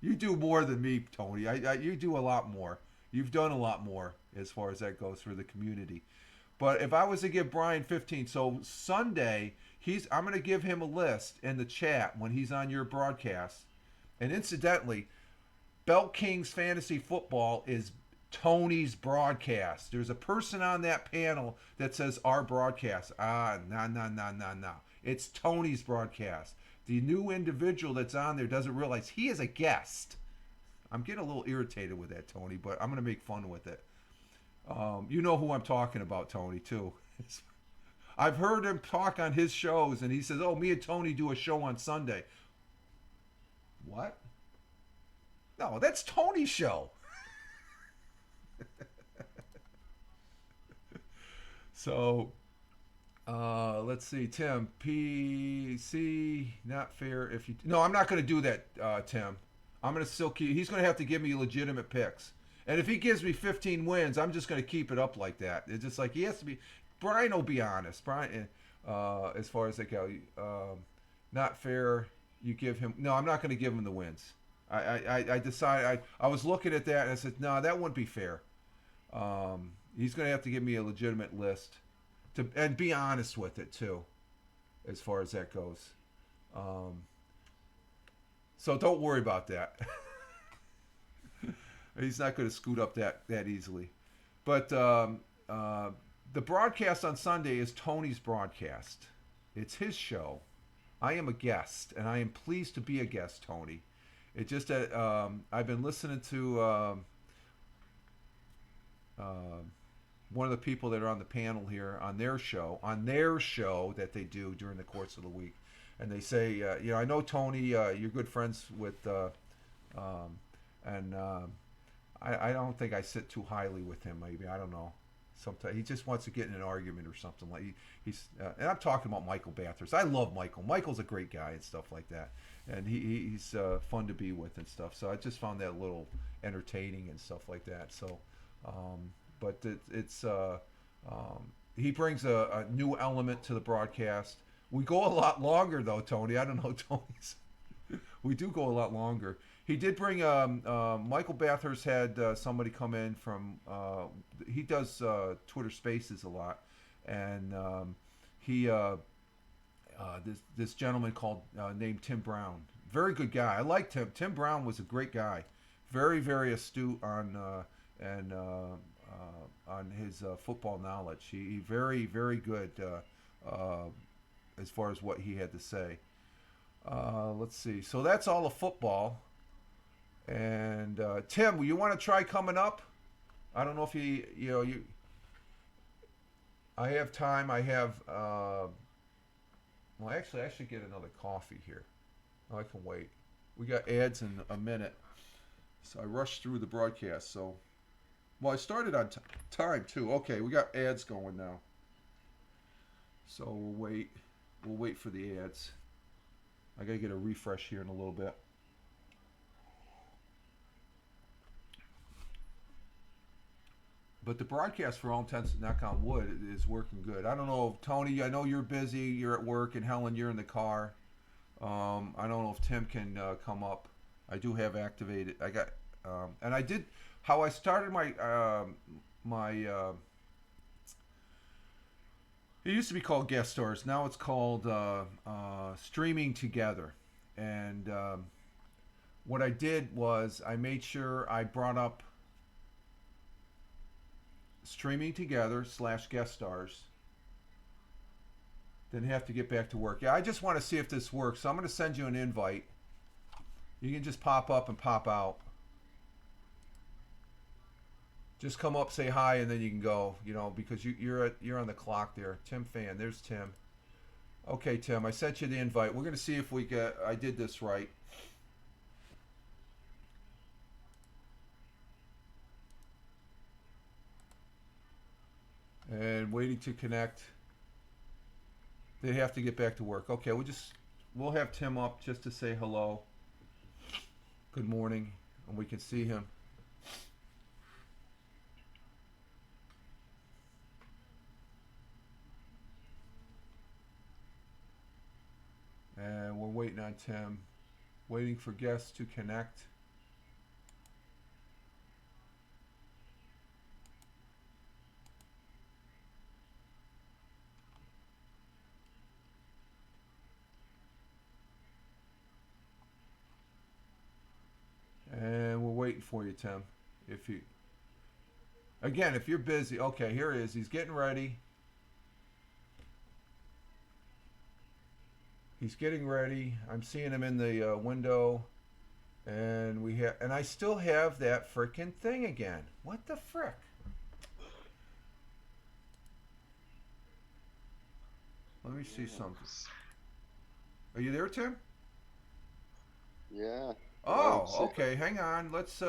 You do more than me, Tony. You do a lot more. You've done a lot more as far as that goes for the community. But if I was to give Brian 15, so Sunday, I'm going to give him a list in the chat when he's on your broadcast. And incidentally, Belt Kings Fantasy Football is Tony's broadcast. There's a person on that panel that says our broadcast. No. It's Tony's broadcast. The new individual that's on there doesn't realize he is a guest. I'm getting a little irritated with that, Tony, but I'm going to make fun with it. You know who I'm talking about, Tony, too. I've heard him talk on his shows, and he says, oh, me and Tony do a show on Sunday. What? No, that's Tony's show. So, let's see, Tim. PC, not fair if you... No, I'm not going to do that, Tim. I'm going to still keep... He's going to have to give me legitimate picks. And if he gives me 15 wins, I'm just going to keep it up like that. It's just like he has to be... Brian will be honest. Brian, as far as they go, not fair, you give him... No, I'm not going to give him the wins. I decided... I was looking at that and I said, no, that wouldn't be fair. He's going to have to give me a legitimate list. And be honest with it, too, as far as that goes. So don't worry about that. He's not going to scoot up that easily. But the broadcast on Sunday is Tony's broadcast. It's his show. I am a guest, and I am pleased to be a guest, Tony. It's just that I've been listening to one of the people that are on the panel here on their show that they do during the course of the week. And they say, I know, Tony, you're good friends with, I don't think I sit too highly with him. Maybe, I don't know. Sometimes he just wants to get in an argument or something. Like he's, and I'm talking about Michael Bathurst. I love Michael. Michael's a great guy and stuff like that, and he's fun to be with and stuff. So I just found that a little entertaining and stuff like that. So, but he brings a new element to the broadcast. We go a lot longer though, Tony. I don't know, Tony's. We do go a lot longer. He did bring Michael Bathurst had somebody come in from he does Twitter Spaces a lot, and this gentleman called named Tim Brown, very good guy. I liked him. Tim Brown was a great guy, very very astute on his football knowledge. He very very good as far as what he had to say. Let's see. So that's all the football. And Tim, you want to try coming up? I don't know if you. I have time. I have. Well, actually, I should get another coffee here. Oh, I can wait. We got ads in a minute, so I rushed through the broadcast. So, well, I started on time too. Okay, we got ads going now. So we'll wait. We'll wait for the ads. I gotta get a refresh here in a little bit. But the broadcast, for all intents, knock on wood, is working good. I don't know, Tony, I know you're busy, you're at work, and Helen, you're in the car. I don't know if Tim can come up. I do have activated. I got, and I did, how I started my, it used to be called Guest Stars. Now it's called Streaming Together. And what I did was I made sure I brought up Streaming Together / Guest Stars. Then have to get back to work. Yeah, I just want to see if this works. So I'm going to send you an invite. You can just pop up and pop out. Just come up, say hi, and then you can go. Because you're on the clock there. Tim Fan, there's Tim. Okay, Tim, I sent you the invite. We're gonna see if I did this right. And waiting to connect. They have to get back to work. Okay, we'll have Tim up just to say hello. Good morning, and we can see him. And we're waiting on Tim. Waiting for guests to connect. And we're waiting for you, Tim. If you Again, if you're busy, okay, here he is. He's getting ready. He's getting ready. I'm seeing him in the window, and I still have that frickin' thing again. What the frick? Let me see something. Are you there, Tim? Yeah. Oh, okay. Hang on. Let's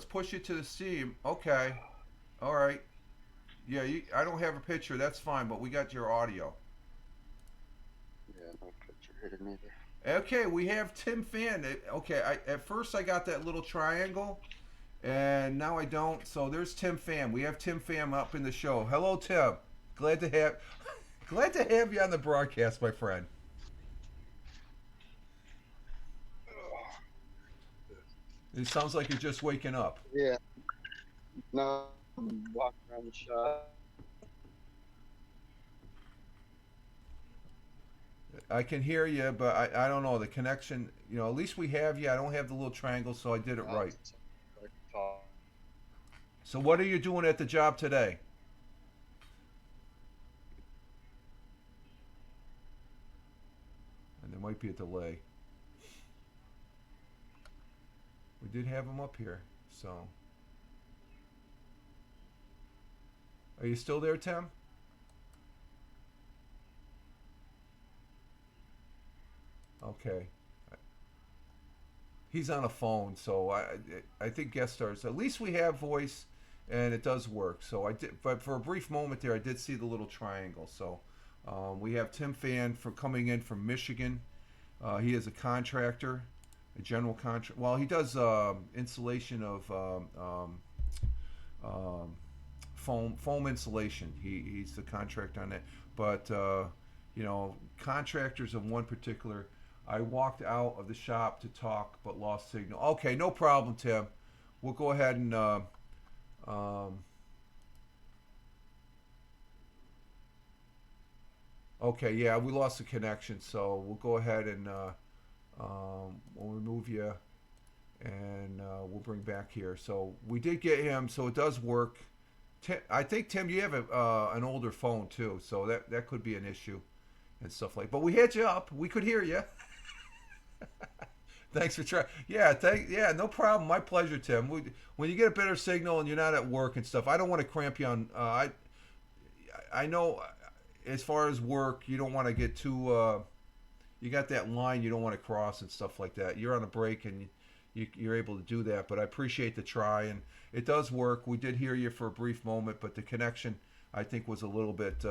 push you to the steam. Okay. All right. Yeah, I don't have a picture. That's fine, but we got your audio. Yeah, no picture here neither. Okay, we have Tim Fan. Okay, at first I got that little triangle, and now I don't. So there's Tim Fan. We have Tim Fan up in the show. Hello, Tim. Glad to have glad to have you on the broadcast, my friend. It sounds like you're just waking up. Yeah. No, I'm walking around the shop. I can hear you, but I don't know the connection. At least we have you. I don't have the little triangle, so I did it right. So what are you doing at the job today? And there might be a delay. We did have him up here, so. Are you still there, Tim? Okay. He's on a phone, so I think guest stars. At least we have voice, and it does work. So I did, but for a brief moment there, I did see the little triangle. So we have Tim Fan for coming in from Michigan. He is a contractor, a general contractor. Well, he does insulation of foam insulation. He's the contractor on that. But contractors of one particular. I walked out of the shop to talk, but lost signal. Okay, no problem, Tim. We'll go ahead and. Okay, yeah, we lost the connection, so we'll go ahead and we'll remove you, and we'll bring back here. So we did get him, so it does work. I think, Tim, you have an older phone too, so that could be an issue and stuff like. But we had you up. We could hear you. Thanks for trying. Yeah, no problem. My pleasure, Tim. When you get a better signal and you're not at work and stuff, I don't want to cramp you on. I know, as far as work, you don't want to get too. You got that line you don't want to cross and stuff like that. You're on a break and you're able to do that. But I appreciate the try, and it does work. We did hear you for a brief moment, but the connection, I think, was a little bit.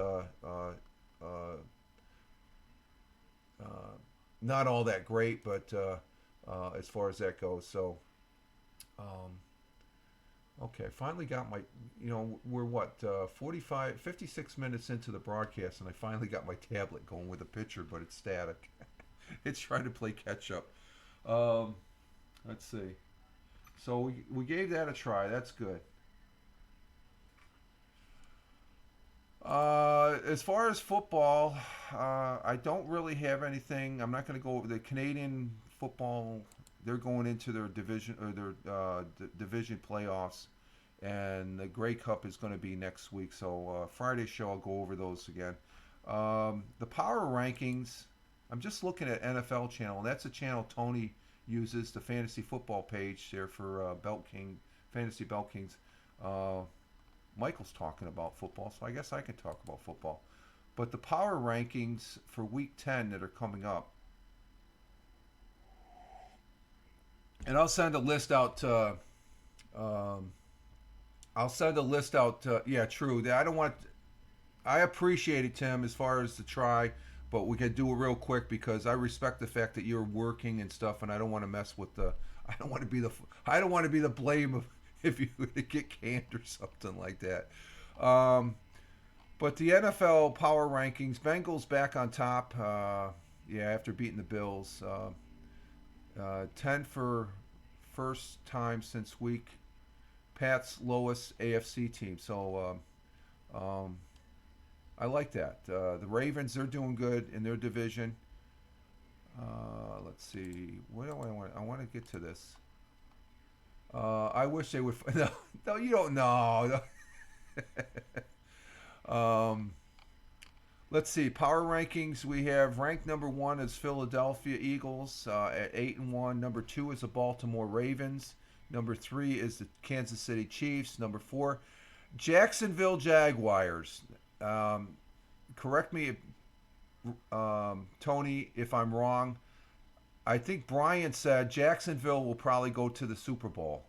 Not all that great, but as far as that goes. So, okay, I finally got my, we're 56 minutes into the broadcast, and I finally got my tablet going with a picture, but it's static. It's trying to play catch up. Let's see. So we gave that a try. That's good. As far as football, I don't really have anything. I'm not going to go over the Canadian football. They're going into their division or their division playoffs, and the Grey Cup is going to be next week. So Friday show, I'll go over those again. The power rankings. I'm just looking at NFL channel. That's a channel Tony uses, the fantasy football page there for Belt King Fantasy Belt Kings. Michael's talking about football, so I guess I can talk about football. But the power rankings for Week 10 that are coming up, and I'll send a list out to. I'll send a list out. Yeah, true. I don't want. I appreciate it, Tim, as far as the try, but we could do it real quick because I respect the fact that you're working and stuff, and I don't want to mess with the. I don't want to be the. I don't want to be the blame of if you get canned or something like that. But the NFL power rankings, Bengals back on top. Yeah, after beating the Bills, 10 for first time since week. Pat's lowest AFC team. So I like that. The Ravens, they're doing good in their division. Let's see. What do I want? I want to get to this. I wish they would. No, no, you don't know. Let's see. Power rankings. We have ranked number 1 is Philadelphia Eagles at 8-1. Number 2 is the Baltimore Ravens. Number 3 is the Kansas City Chiefs. Number 4, Jacksonville Jaguars. Correct me, Tony, if I'm wrong. I think Brian said Jacksonville will probably go to the Super Bowl.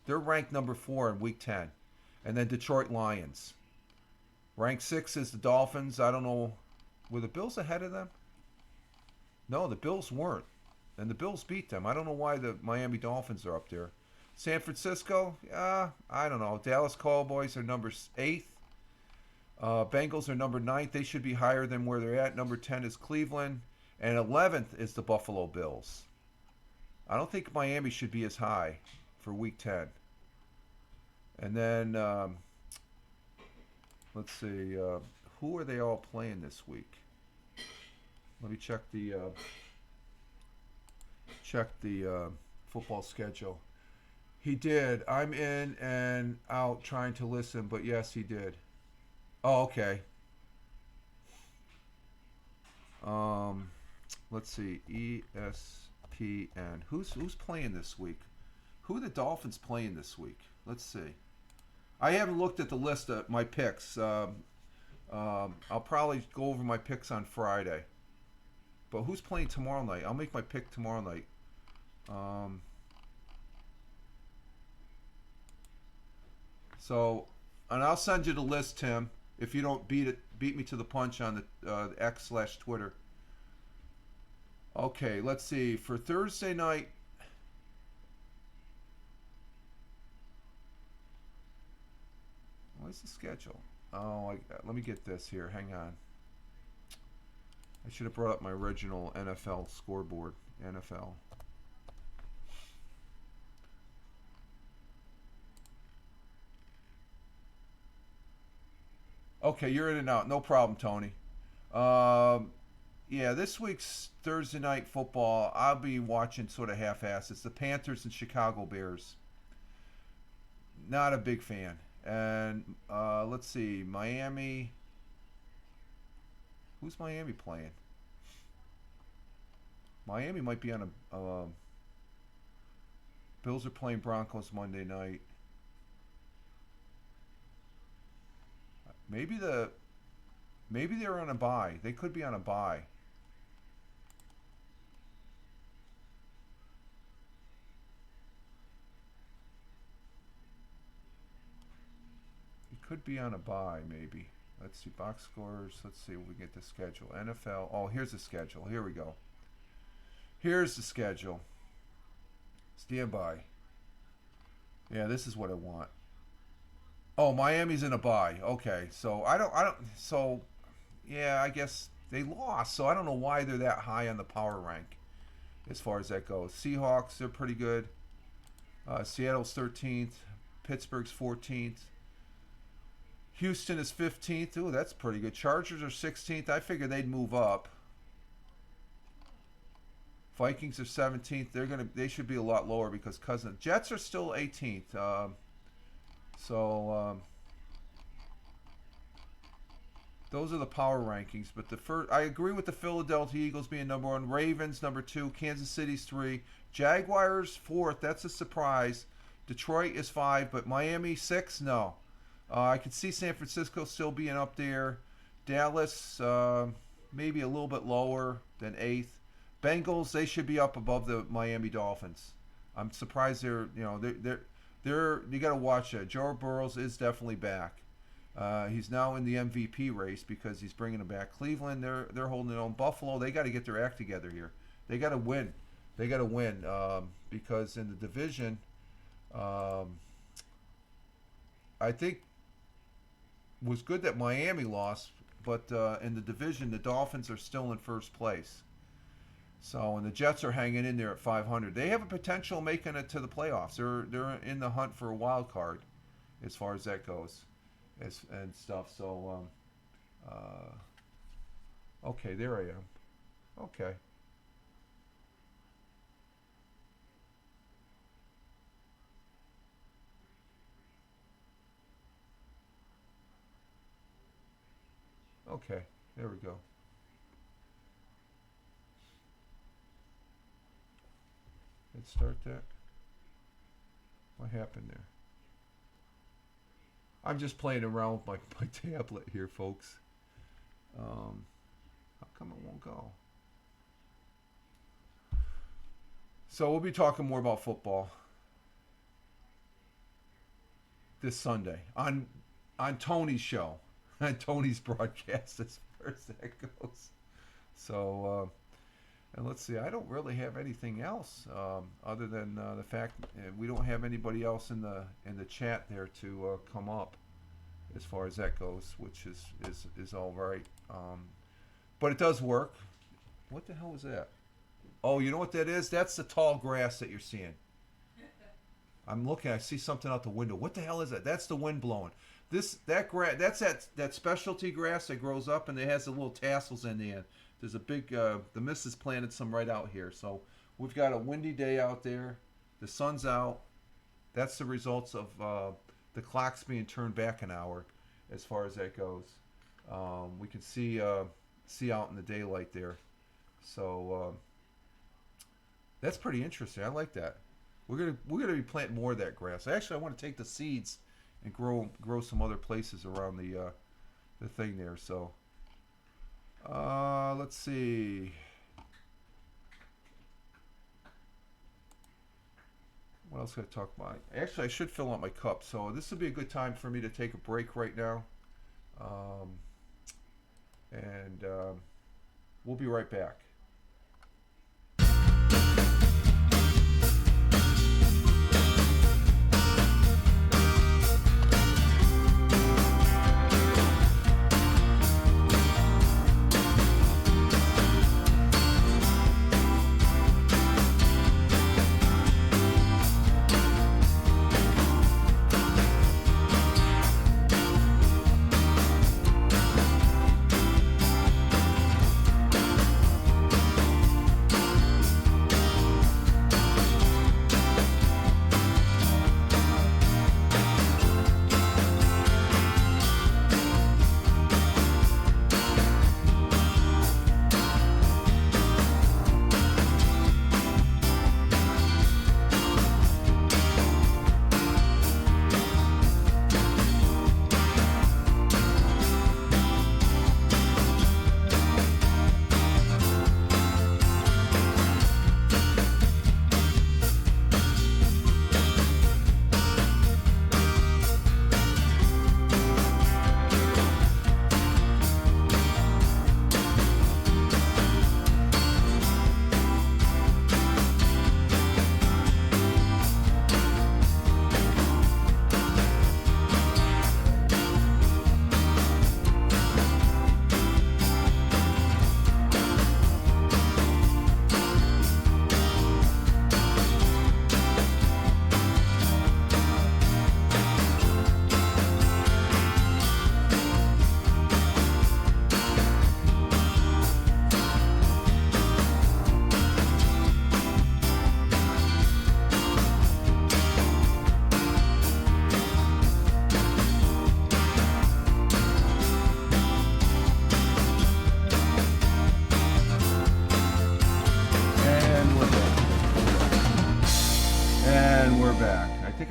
They're ranked number 4 in Week 10. And then Detroit Lions. Ranked 6 is the Dolphins. I don't know. Were the Bills ahead of them? No, the Bills weren't. And the Bills beat them. I don't know why the Miami Dolphins are up there. San Francisco, I don't know. Dallas Cowboys are number 8th. Bengals are number 9th. They should be higher than where they're at. Number 10 is Cleveland. And 11th is the Buffalo Bills. I don't think Miami should be as high for Week 10. And then, let's see. Who are they all playing this week? Let me check the football schedule. He did. I'm in and out trying to listen, but yes, he did. Oh, okay. Let's see. ESPN. Who's playing this week? Who are the Dolphins playing this week? Let's see. I haven't looked at the list of my picks. I'll probably go over my picks on Friday. But who's playing tomorrow night? I'll make my pick tomorrow night. So, and I'll send you the list, Tim, if you don't beat me to the punch on the X/Twitter. Okay, let's see. For Thursday night, what's the schedule? Oh, let me get this here. Hang on. I should have brought up my original NFL scoreboard. NFL. Okay, you're in and out. No problem, Tony. Yeah, this week's Thursday night football, I'll be watching sort of half-assed. It's the Panthers and Chicago Bears. Not a big fan. And let's see, Miami. Who's Miami playing? Miami might be on a. Bills are playing Broncos Monday night. Maybe they're on a bye. They could be on a bye. It could be on a bye, maybe. Let's see, box scores. Let's see if we get the schedule. NFL. Oh, here's the schedule. Here we go. Here's the schedule. Stand by. Yeah, this is what I want. Oh, Miami's in a bye. Okay, so so yeah, I guess they lost. So I don't know why they're that high on the power rank as far as that goes. Seahawks, they're pretty good. Seattle's 13th. Pittsburgh's 14th. Houston is 15th. Ooh, that's pretty good. Chargers are 16th. I figured they'd move up. Vikings are 17th. They should be a lot lower because Jets are still 18th. Those are the power rankings. But I agree with the Philadelphia Eagles being number 1. Ravens number 2. Kansas City's 3. Jaguars 4th. That's a surprise. Detroit is 5, but Miami 6. No. I could see San Francisco still being up there. Dallas, maybe a little bit lower than 8th. Bengals, they should be up above the Miami Dolphins. I'm surprised they're you got to watch it. Joe Burrows is definitely back. He's now in the MVP race because he's bringing him back. Cleveland, they're holding it on. Buffalo, they got to get their act together here. They got to win. They got to win because in the division, I think was good that Miami lost, but in the division, the Dolphins are still in first place. So, and the Jets are hanging in there at 500. They have a potential making it to the playoffs. They're in the hunt for a wild card, as far as that goes, and stuff. So, okay, there I am. Okay. Okay, there we go. Let's start that. What happened there? I'm just playing around with my tablet here, folks. How come it won't go? So we'll be talking more about football this Sunday on Tony's show, on Tony's broadcast as far as that goes. So, and let's see, I don't really have anything else other than the fact we don't have anybody else in the chat there to come up as far as that goes, which is all right. But it does work. What the hell was that? Oh, you know what that is? That's the tall grass that you're seeing. I'm looking. I see something out the window. What the hell is that? That's the wind blowing. That grass. That's that specialty grass that grows up and it has the little tassels in the end. There's a big. The missus planted some right out here, so we've got a windy day out there. The sun's out. That's the results of the clocks being turned back an hour, as far as that goes. We can see out in the daylight there, so that's pretty interesting. I like that. We're gonna be planting more of that grass. Actually, I want to take the seeds and grow some other places around the thing there. So let's see. What else can I talk about? Actually, I should fill out my cup. So this would be a good time for me to take a break right now. And we'll be right back.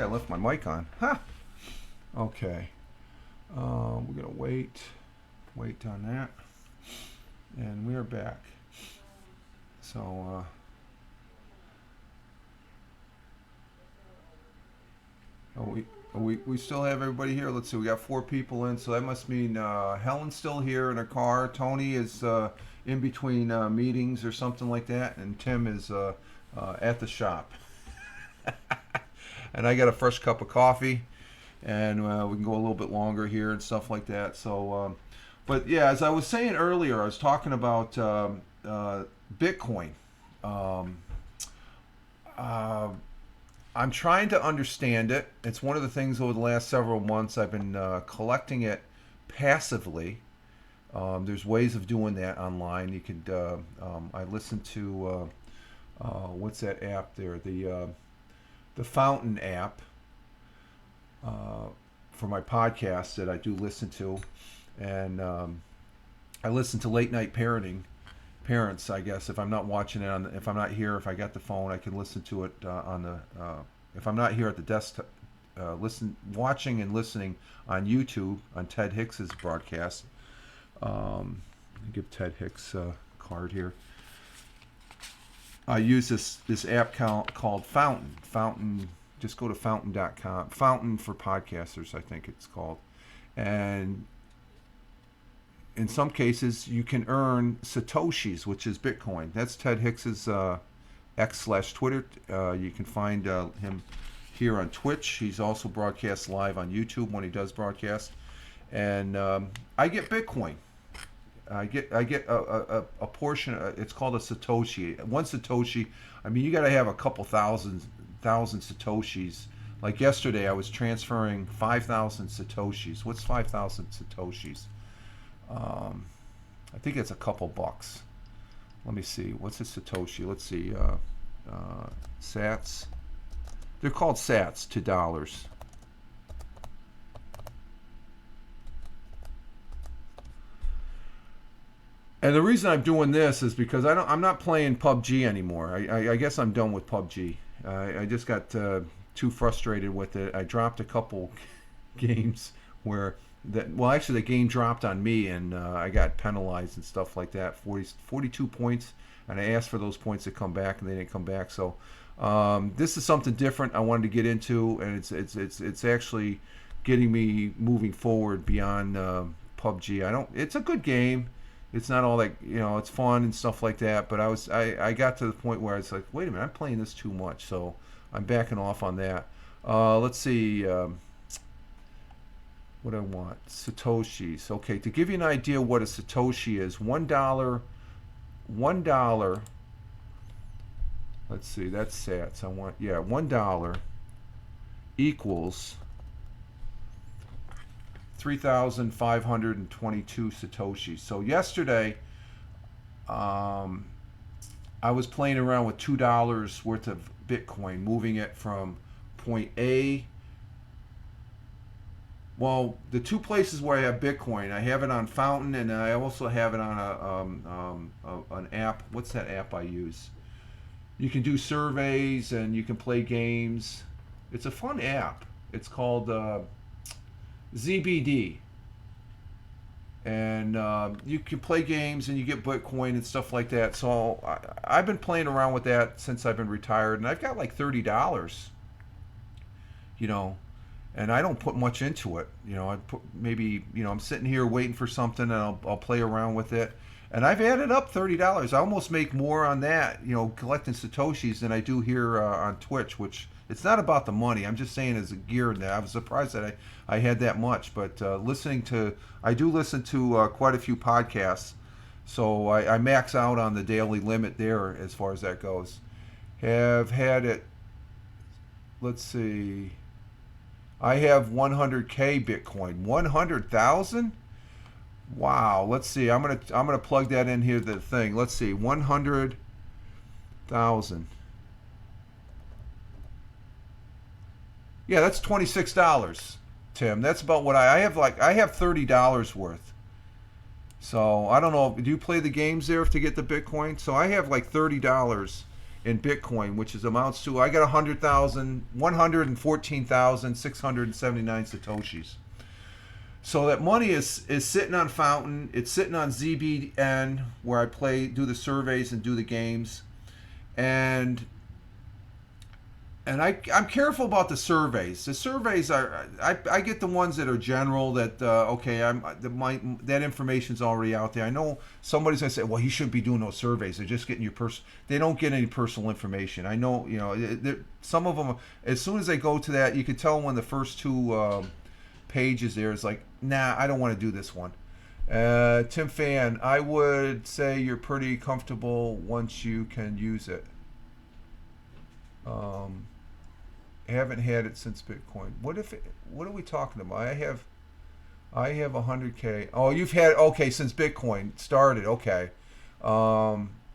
I left my mic on. Ha! Okay. We're going to wait wait on that. And we are back. So, we still have everybody here. Let's see, we got 4 people in, so that must mean Helen's still here in her car. Tony is in between meetings or something like that, and Tim is at the shop. And I got a fresh cup of coffee, and we can go a little bit longer here and stuff like that. So, but yeah, as I was saying earlier, I was talking about Bitcoin. I'm trying to understand it. It's one of the things over the last several months I've been collecting it passively. There's ways of doing that online. You could. I listen to what's that app there? The Fountain app for my podcast that I do listen to, and I listen to late night parents, I guess. If I'm not watching it if I'm not here, if I got the phone, I can listen to it on the. If I'm not here at the desktop, watching and listening on YouTube on Ted Hicks's broadcast. Give Ted Hicks a card here. I use this app called Fountain. Fountain. Just go to fountain.com. Fountain for podcasters, I think it's called, and in some cases, you can earn Satoshis, which is Bitcoin. That's Ted Hicks's X/Twitter. You can find him here on Twitch. He's also broadcast live on YouTube when he does broadcast. And I get Bitcoin. I get a portion. It's called a Satoshi. One Satoshi. I mean, you got to have a couple thousand Satoshis. Like yesterday, I was transferring 5,000 Satoshis. What's 5,000 Satoshis? I think it's a couple bucks. Let me see. What's a Satoshi? Let's see. Sats. They're called Sats to dollars. And the reason I'm doing this is because I'm not playing PUBG anymore. I guess I'm done with PUBG. I just got too frustrated with it. I dropped a couple games where actually the game dropped on me, and I got penalized and stuff like that. 42 points, and I asked for those points to come back, and they didn't come back. So this is something different I wanted to get into, and it's actually getting me moving forward beyond PUBG. It's a good game. It's not all like, it's fun and stuff like that, but I got to the point where I was like, wait a minute, I'm playing this too much, so I'm backing off on that. Let's see. What I want, Satoshis. Okay, to give you an idea what a Satoshi is, $1. Let's see, that's Sats. $1 equals 3,522 Satoshis. So yesterday, I was playing around with $2 worth of Bitcoin, moving it from point A. Well, the two places where I have Bitcoin, I have it on Fountain, and I also have it on an app. What's that app I use? You can do surveys and you can play games. It's a fun app. It's called ZBD. And you can play games and you get Bitcoin and stuff like that. So I've been playing around with that since I've been retired, and I've got like $30. And I don't put much into it. I put maybe, I'm sitting here waiting for something, and I'll play around with it. And I've added up $30. I almost make more on that, collecting Satoshis than I do here on Twitch, which it's not about the money. I'm just saying as a gear that I was surprised that I had that much. But I do listen to quite a few podcasts. So I max out on the daily limit there as far as that goes. Have had it, let's see. I have 100K Bitcoin. 100,000? Wow. Let's see. I'm gonna plug that in here. The thing. Let's see. 100,000. Yeah, that's $26, Tim. That's about what I have. I have $30 worth. So I don't know. Do you play the games there to get the Bitcoin? So I have like $30 in Bitcoin, which amounts to, I got 114,679 Satoshis. So that money is sitting on Fountain. It's sitting on ZBN where I do the surveys and do the games, and I'm careful about the surveys. The surveys I get the ones that are general that okay that information's already out there. I know somebody's gonna say, well, he shouldn't be doing those surveys. They're just getting your They don't get any personal information. I know some of them as soon as they go to that, you can tell when the first two pages there is like, nah, I don't want to do this one. Tim Fan, I would say you're pretty comfortable once you can use it. Haven't had it since Bitcoin. What are we talking about? I have 100K. Oh, you've had, okay, since Bitcoin started. Okay.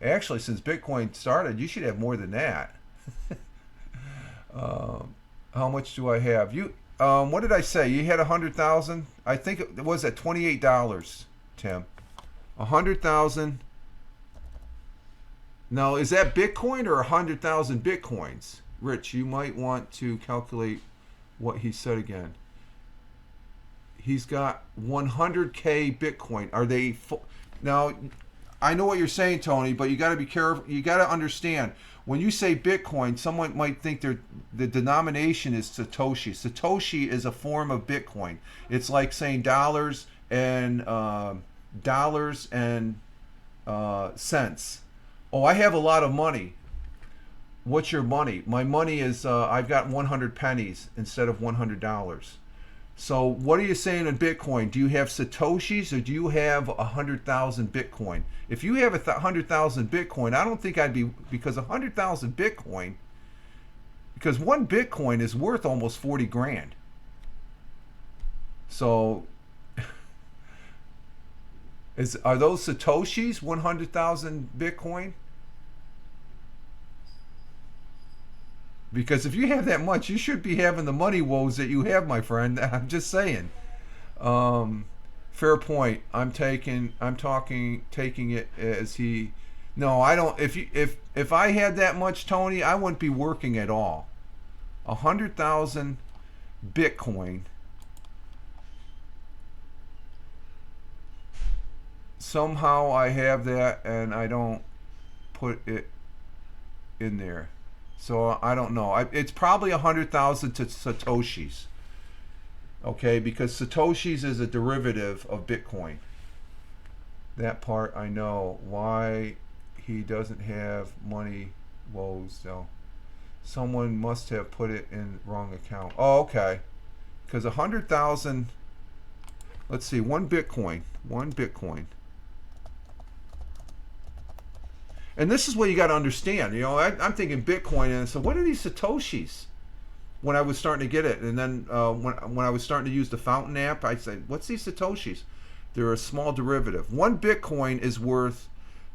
Actually, since Bitcoin started, you should have more than that. How much do I have? What did I say? You had 100,000? I think it was at $28, Tim. 100,000. Now, is that Bitcoin or 100,000 Bitcoins? Rich, you might want to calculate what he said again. He's got 100K Bitcoin. Are they now? I know what you're saying, Tony, but you got to be careful. You got to understand when you say Bitcoin, someone might think the denomination is Satoshi. Satoshi is a form of Bitcoin. It's like saying dollars and cents. Oh, I have a lot of money. What's your money? My money is I've got 100 pennies instead of $100. So what are you saying in Bitcoin? Do you have Satoshis or do you have 100,000 Bitcoin? If you have 100,000 Bitcoin, I don't think I'd be, because 100,000 Bitcoin, because one Bitcoin is worth almost 40 grand. So are those Satoshis 100,000 Bitcoin? Because if you have that much, you should be having the money woes that you have, my friend. I'm just saying. Fair point. I'm taking it as he. No, I don't. If I had that much, Tony, I wouldn't be working at all. 100,000 Bitcoin. Somehow I have that and I don't put it in there. So I don't know. It's probably 100,000 to Satoshis. Okay, because Satoshis is a derivative of Bitcoin. That part I know. Why he doesn't have money woes though. Someone must have put it in wrong account. Oh, okay. Because 100,000. Let's see. One Bitcoin. And this is what you got to understand. You know, I'm thinking Bitcoin, and so what are these Satoshis? When I was starting to get it, and then when I was starting to use the Fountain app, I said, "What's these Satoshis?" They're a small derivative. One Bitcoin is worth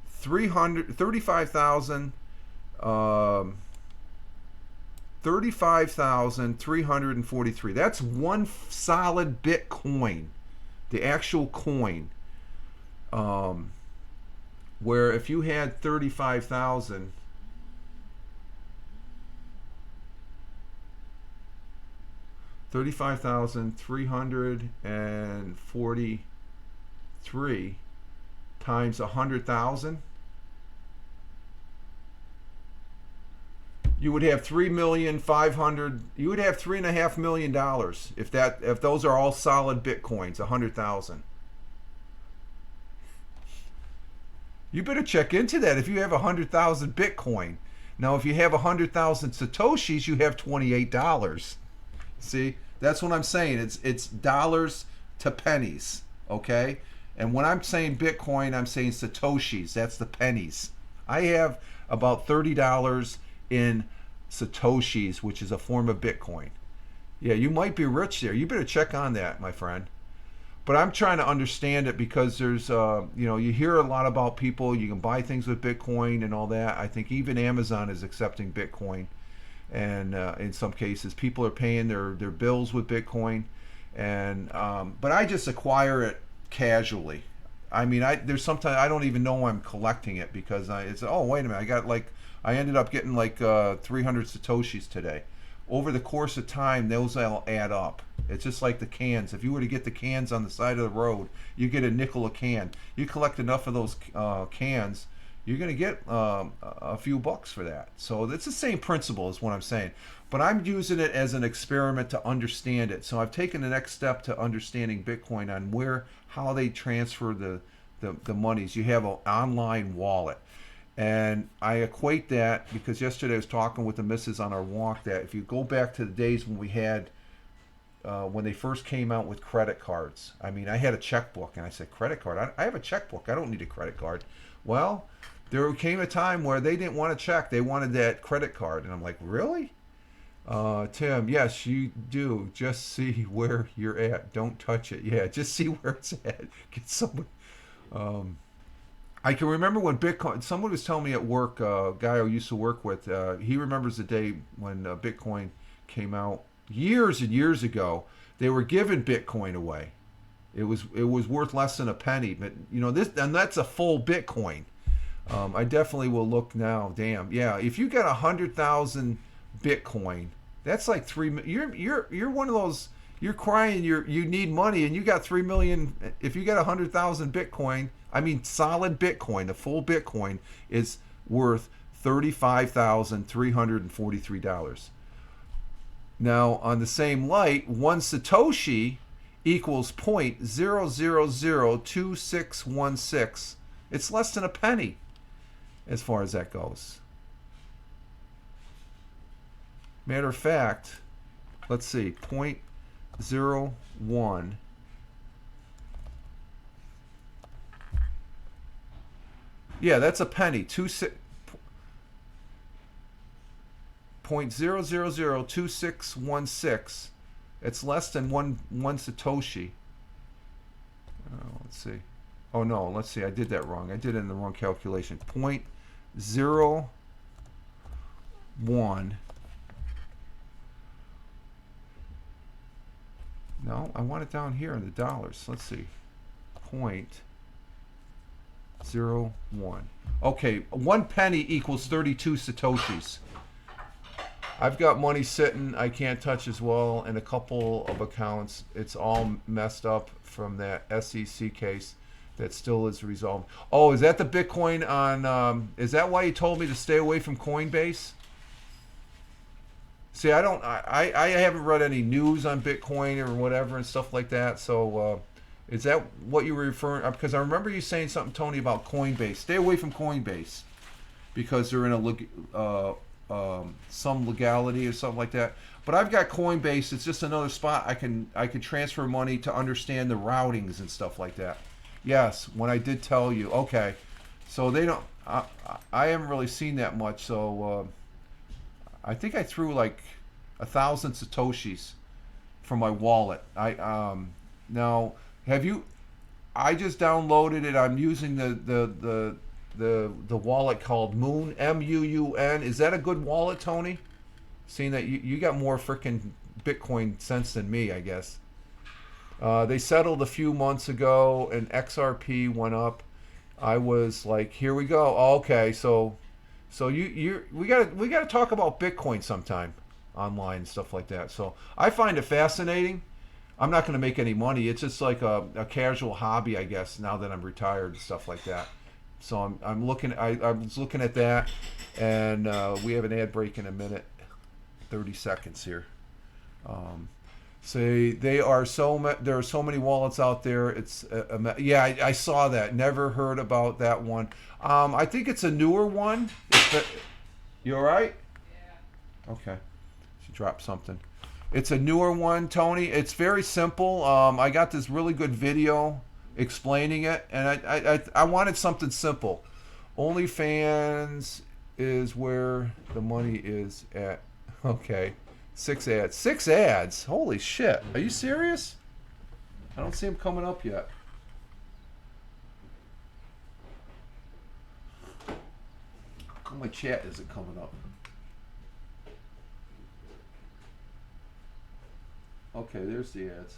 35,343. That's one solid Bitcoin, the actual coin. Where if you had 35,000, $35,343 times 100,000, you would have $3,500,000. You would have $3.5 million if those are all solid Bitcoins. 100,000. You better check into that if you have 100,000 Bitcoin. Now, if you have 100,000 Satoshis, you have $28. See, that's what I'm saying. It's dollars to pennies, okay? And when I'm saying Bitcoin, I'm saying Satoshis. That's the pennies. I have about $30 in Satoshis, which is a form of Bitcoin. Yeah, you might be rich there. You better check on that, my friend. But I'm trying to understand it because there's, you hear a lot about people. You can buy things with Bitcoin and all that. I think even Amazon is accepting Bitcoin. And in some cases, people are paying their bills with Bitcoin. And but I just acquire it casually. I mean, there's sometimes I don't even know I'm collecting it because it's, oh, wait a minute. I ended up getting 300 Satoshis today. Over the course of time, those will add up. It's just like the cans. If you were to get the cans on the side of the road, you get a nickel a can. You collect enough of those cans, you're going to get a few bucks for that. So it's the same principle is what I'm saying. But I'm using it as an experiment to understand it. So I've taken the next step to understanding Bitcoin on how they transfer the monies. You have an online wallet. And I equate that because yesterday I was talking with the missus on our walk that if you go back to the days when we had, when they first came out with credit cards. I mean, I had a checkbook and I said, credit card? I have a checkbook. I don't need a credit card. Well, there came a time where they didn't want a check. They wanted that credit card. And I'm like, really? Tim, yes, you do. Just see where you're at. Don't touch it. Yeah, just see where it's at. Get somebody. I can remember when Bitcoin, someone was telling me at work, a guy I used to work with, he remembers the day when Bitcoin came out years and years ago. They were giving Bitcoin away. It was worth less than a penny, but and that's a full Bitcoin. I definitely will look now. Damn, yeah. If you got 100,000 Bitcoin, that's like You're one of those. You're crying. You need money, and you got 3 million. If you got 100,000 Bitcoin, I mean solid Bitcoin, the full Bitcoin is worth $35,343. Now, on the same light, one Satoshi equals 0.0002616. It's less than a penny as far as that goes. Matter of fact, let's see, 0.01. Yeah, that's a penny. 0.0002616. It's less than one Satoshi. Let's see. Oh no, let's see. I did that wrong. I did it in the wrong calculation. 0.01. No, I want it down here in the dollars. Let's see. 0.01. Okay, 1 penny equals 32 Satoshis. I've got money sitting I can't touch as well in a couple of accounts. It's all messed up from that SEC case that still is resolved. Oh, is that the Bitcoin on, is that why you told me to stay away from Coinbase? See, I haven't read any news on Bitcoin or whatever and stuff like that. So is that what you were referring? Because I remember you saying something, Tony, about Coinbase. Stay away from Coinbase because they're in some legality or something like that. But I've got Coinbase. It's just another spot I can transfer money to understand the routings and stuff like that. Yes, when I did tell you. Okay, so they don't. I haven't really seen that much. So I think I threw like 1,000 Satoshis from my wallet. Now have you? I just downloaded it. I'm using the wallet called Moon, MUUN. Is that a good wallet, Tony? Seeing that you got more freaking Bitcoin sense than me, I guess. They settled a few months ago, and XRP went up. I was like, here we go. Oh, okay, so we gotta talk about Bitcoin sometime online and stuff like that. So I find it fascinating. I'm not going to make any money. It's just like a casual hobby, I guess. Now that I'm retired and stuff like that. So I'm looking. I was looking at that, and we have an ad break in a minute, 30 seconds here. Say there are so many wallets out there. It's yeah, I saw that. Never heard about that one. I think it's a newer one. You all right? Yeah. Okay. She dropped something. It's a newer one, Tony. It's very simple. I got this really good video explaining it, and I wanted something simple. OnlyFans is where the money is at. Okay. 6 ads. 6 ads? Holy shit. Are you serious? I don't see them coming up yet. How come my chat isn't coming up? Okay, there's the ads.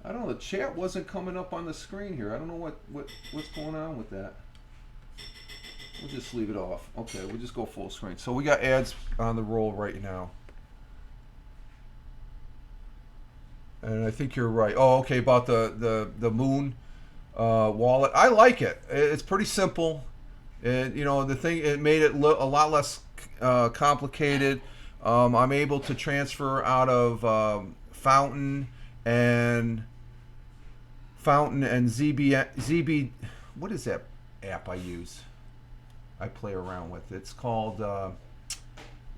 I I don't know. The chat wasn't coming up on the screen here. I don't know what's going on with that. We'll just leave it off. Okay, we'll just go full screen. So we got ads on the roll right now. And I think you're right. Oh, okay, about the Moon wallet. I like it. It's pretty simple. And you know, the thing, it made it a lot less complicated. I'm able to transfer out of Fountain and ZB. What is that app I use? I play around with. It's called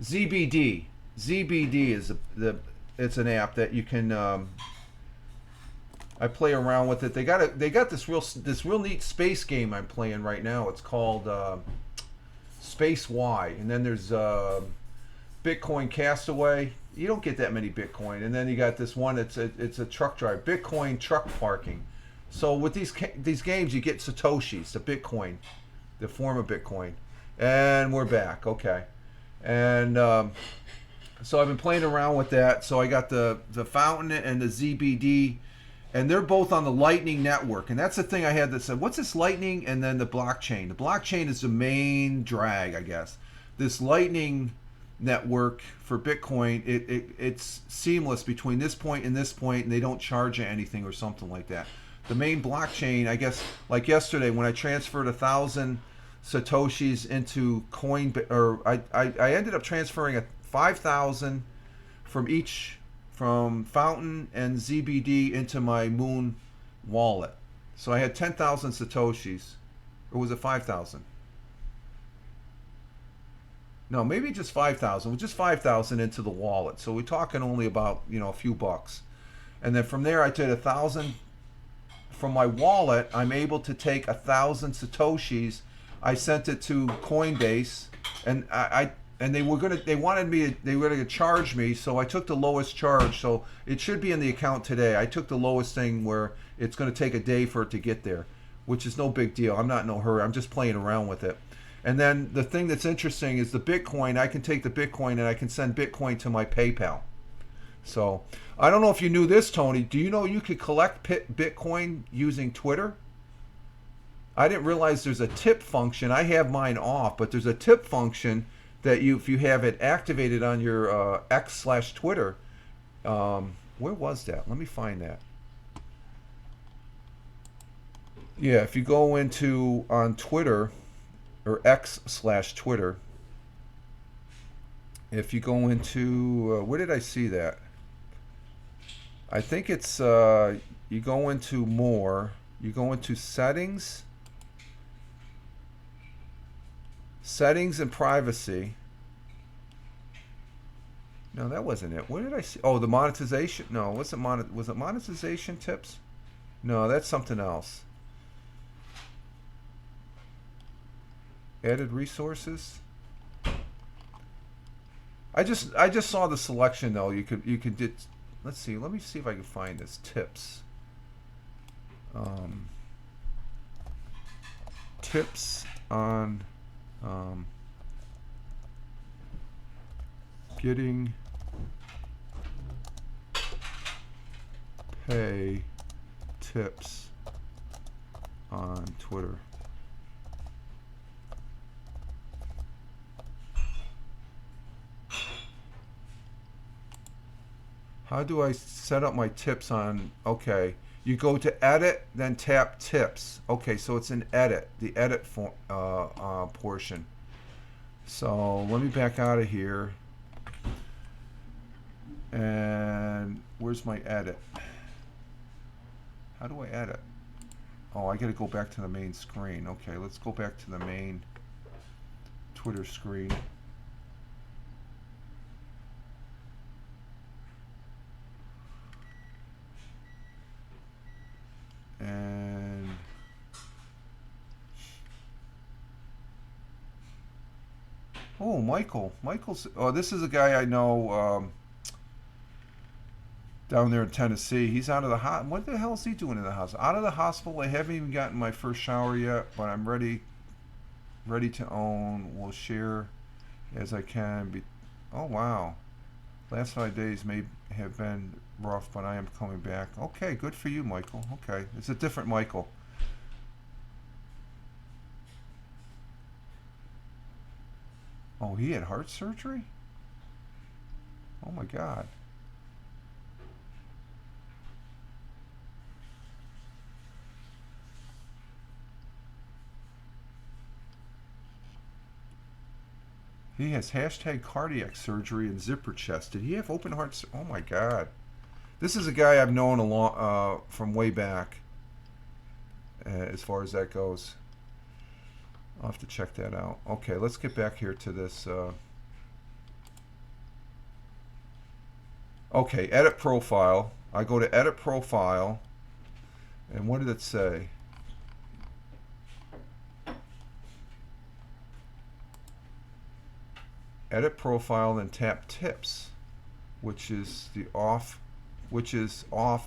ZBD. ZBD is it's an app that you can. I play around with it. They got this real neat space game I'm playing right now. It's called Space Y, and then there's Bitcoin Castaway. You don't get that many Bitcoin, and then you got this one. It's a truck drive, Bitcoin truck parking. So with these games, you get satoshis, the Bitcoin, the form of Bitcoin, and we're back. Okay, and so I've been playing around with that. So I got the Fountain and the ZBD, and they're both on the Lightning Network. And that's the thing I had that said, what's this Lightning and then the blockchain? The blockchain is the main drag, I guess. This Lightning Network for Bitcoin, it's seamless between this point and this point, and they don't charge you anything or something like that. The main blockchain, I guess, like yesterday when I transferred 1,000 satoshis into coin, or I ended up transferring 5,000 from Fountain and ZBD into my Moon wallet. So I had 10,000 satoshis, or was it 5,000? No, maybe just 5,000. Well, just 5,000 into the wallet. So we're talking only about, you know, a few bucks. And then from there, I did 1,000 from my wallet. I'm able to take 1,000 satoshis. I sent it to Coinbase, and they were gonna charge me. So I took the lowest charge. So it should be in the account today. I took the lowest thing where it's going to take a day for it to get there, which is no big deal. I'm not in no hurry. I'm just playing around with it. And then the thing that's interesting is the Bitcoin. I can take the Bitcoin and I can send Bitcoin to my PayPal. So I don't know if you knew this, Tony. Do you know you could collect Bitcoin using Twitter? I didn't realize there's a tip function. I have mine off, but there's a tip function that if you have it activated on your X/Twitter. Where was that? Let me find that. Yeah, if you go into on Twitter, or X/Twitter, if you go into, where did I see that? I think it's, you go into more, you go into settings and privacy. No, that wasn't it. Where did I see? Oh, the monetization. No, was it monetization tips? No, that's something else. Added resources. I just saw the selection though. You could do. Let's see. Let me see if I can find this tips. Tips on getting pay tips on Twitter. How do I set up my tips on? Okay, you go to edit, then tap tips. Okay, so it's an edit, the edit portion. So let me back out of here. And where's my edit? How do I edit? Oh, I gotta go back to the main screen. Okay, let's go back to the main Twitter screen. And oh, Michael's. Oh, this is a guy I know down there in Tennessee. He's out of the hot. What the hell is he doing in the house? Out of the hospital. I haven't even gotten my first shower yet, but I'm ready to own. Will share as I can. Oh wow. Last 5 days may have been rough, but I am coming back. Okay, good for you, Michael. Okay, it's a different Michael. Oh, he had heart surgery? Oh my God. He has hashtag cardiac surgery and zipper chest. Did he have open heart? Oh my God. This is a guy I've known a long, from way back, as far as that goes. I'll have to check that out. Okay, let's get back here to this. Okay, edit profile. I go to edit profile, and what did it say? Edit profile, then tap tips, which is off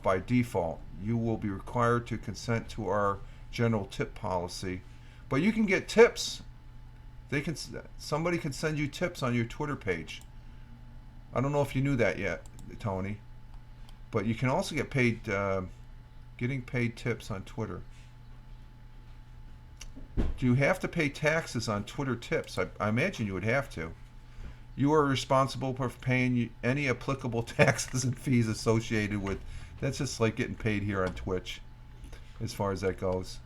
by default. You will be required to consent to our general tip policy, but you can get tips. Somebody can send you tips on your Twitter page. I don't know if you knew that yet, Tony, but you can also get paid, getting paid tips on Twitter. Do you have to pay taxes on Twitter tips? I imagine you would have to. You are responsible for paying any applicable taxes and fees associated with. That's just like getting paid here on Twitch, as far as that goes.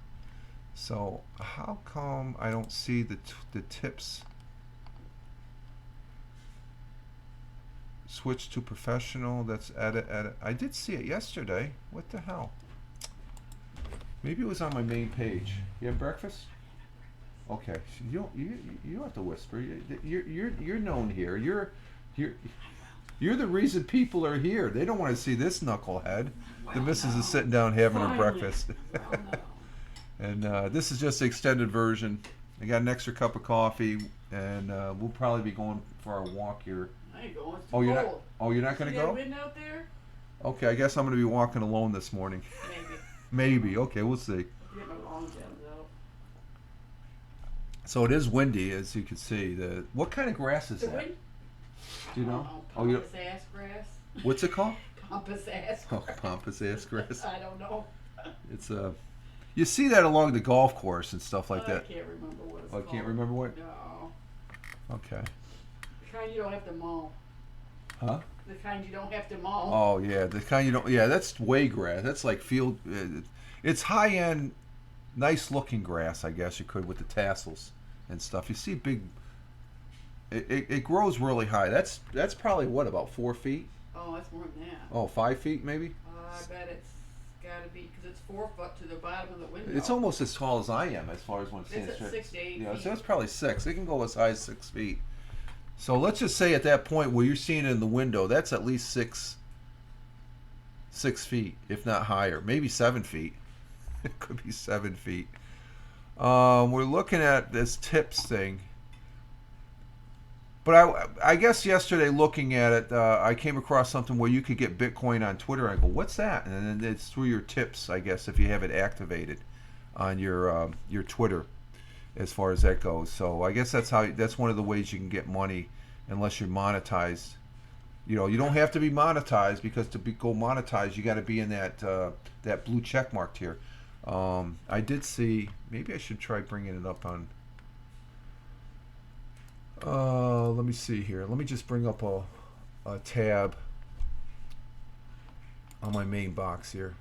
So how come I don't see the tips? Switch to professional. That's edit. I did see it yesterday. What the hell? Maybe it was on my main page. You have breakfast? Okay, so you don't have to whisper. You're known here. You're the reason people are here. They don't want to see this knucklehead. The missus is sitting down having her breakfast. And this is just the extended version. I got an extra cup of coffee, and we'll probably be going for our walk here. I ain't going. It's too Oh, you're not. cold. Oh, you're not gonna See that go? wind out there? Okay, I guess I'm gonna be walking alone this morning. Maybe. Maybe. Okay, we'll see. Get my long johns out. So it is windy, as you can see. What kind of grass is The that? wind? Do you know? Oh, you. pompous ass grass. What's it called? Pompous ass Oh, grass. pompous ass grass. I don't know. It's you see that along the golf course and stuff like I that. can't remember what it's Oh, I called. can't remember what. No. Okay. The kind you don't have to mow. Huh? The kind you don't have to mow. Oh yeah, the kind you don't. Yeah, that's way grass. That's like field. It's high end, nice looking grass, I guess you could, with the tassels and stuff. You see big. It grows really high. That's probably what, about 4 feet? Oh, that's more than that. Oh, 5 feet maybe. I bet it's got to be, because it's 4 foot to the bottom of the window. It's almost as tall as I am, as far as one It's stands at straight. 6 to 8 Yeah, feet. so that's probably 6. It can go as high as 6 feet. So let's just say at that point where you're seeing it in the window, that's at least 6 feet, if not higher. Maybe 7 feet. It could be 7 feet. We're looking at this tips thing. But I guess yesterday, looking at it, I came across something where you could get Bitcoin on Twitter. I go, what's that? And then it's through your tips, I guess, if you have it activated on your Twitter, as far as that goes. So I guess that's one of the ways you can get money, unless you're monetized. You know, you don't have to be monetized, because go monetized, you got to be in that blue check mark tier. I did see. Maybe I should try bringing it up on. Let me see here. Let me just bring up a tab on my main box here.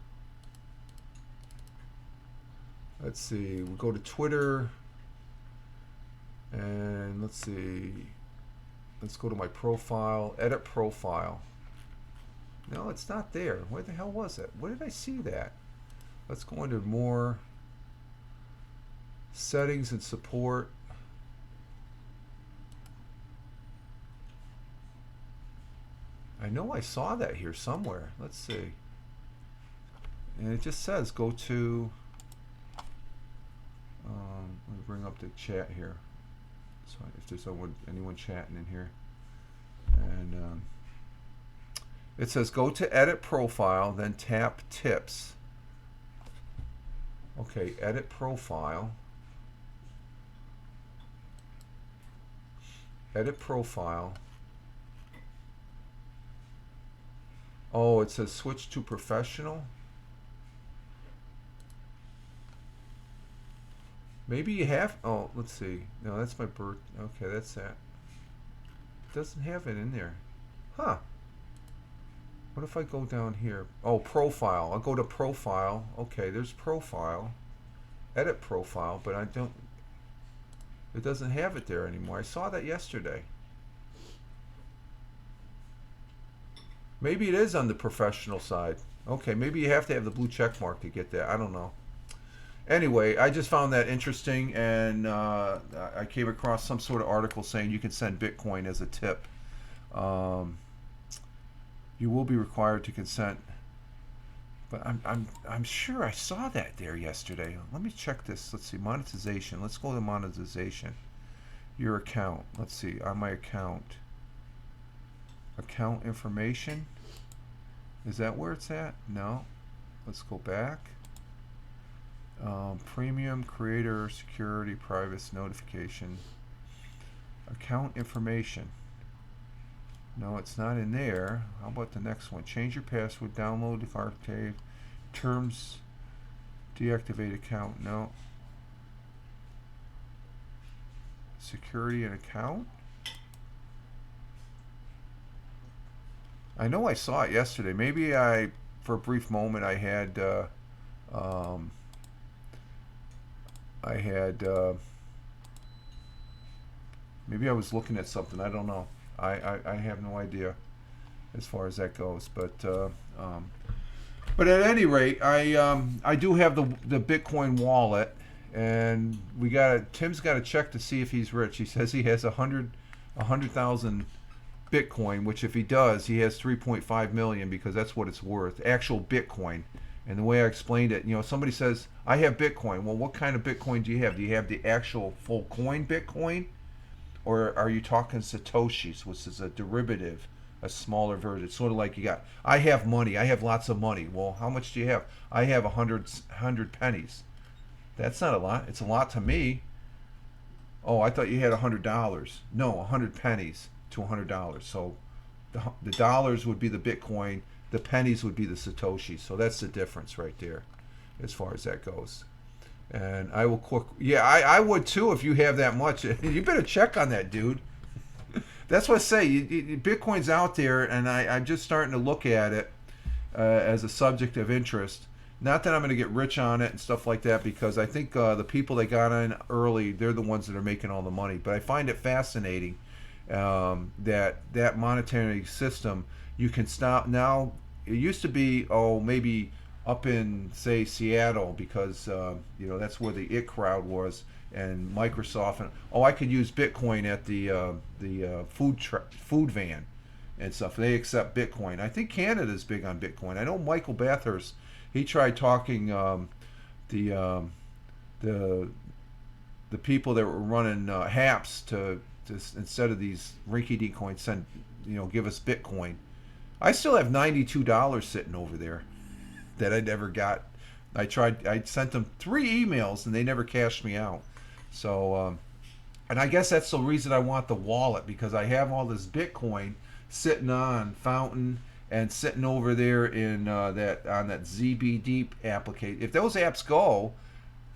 Let's see. We'll go to Twitter, and let's see. Let's go to my profile. Edit profile. No, it's not there. Where the hell was it? Where did I see that? Let's go into more settings and support. I know I saw that here somewhere. Let's see. And it just says go to. Let me bring up the chat here. So if there's anyone chatting in here, and it says go to edit profile, then tap tips. Okay, edit profile. Edit profile. Oh, it says switch to professional. Maybe you have. Oh, let's see. No, that's my birth. Okay, that's that. It doesn't have it in there. Huh. What if I go down here? Oh, profile. I'll go to profile. Okay, there's profile. Edit profile, but I don't. It doesn't have it there anymore. I saw that yesterday. Maybe it is on the professional side. Okay, maybe you have to have the blue check mark to get that. I don't know. Anyway, I just found that interesting, and I came across some sort of article saying you can send Bitcoin as a tip. Um, you will be required to consent, but I'm sure I saw that there yesterday. Let me check this. Let's see, monetization. Let's go to monetization. Your account. Let's see, on my account. Account information. Is that where it's at? No. Let's go back. Premium, creator, security, privacy, notification. Account information. No, it's not in there. How about the next one? Change your password, download the archive, terms, deactivate account. No. Security and account? I know I saw it yesterday. Maybe for a brief moment, I had maybe I was looking at something. I don't know. I have no idea as far as that goes. But at any rate, I do have the Bitcoin wallet, and Tim's got to check to see if he's rich. He says he has 100,000 Bitcoin, which if he does, he has 3.5 million because that's what it's worth. Actual Bitcoin. And the way I explained it, somebody says, I have Bitcoin. Well, what kind of Bitcoin do you have? Do you have the actual full coin Bitcoin? Or are you talking Satoshis, which is a derivative, a smaller version? It's sort of like I have money. I have lots of money. Well, how much do you have? I have 100 pennies. That's not a lot. It's a lot to me. Oh, I thought you had $100. No, 100 pennies to $100. So the dollars would be the Bitcoin. The pennies would be the Satoshis. So that's the difference right there as far as that goes. And I will I would too if you have that much. You better check on that, dude. That's what I say. Bitcoin's out there, and I'm just starting to look at it as a subject of interest. Not that I'm going to get rich on it and stuff like that, because I think the people that got in early, they're the ones that are making all the money. But I find it fascinating that monetary system, you can stop now. It used to be maybe up in say Seattle, because that's where the it crowd was, and Microsoft, and I could use Bitcoin at the food van and stuff. They accept Bitcoin. I think Canada's big on Bitcoin. I know Michael Bathurst, he tried talking the people that were running HAPs to instead of these rinky-dink coins, give us Bitcoin. I still have $92 sitting over there that I never got. I sent them 3 emails and they never cashed me out. So, and I guess that's the reason I want the wallet, because I have all this Bitcoin sitting on Fountain and sitting over there in that ZBD application. If those apps go,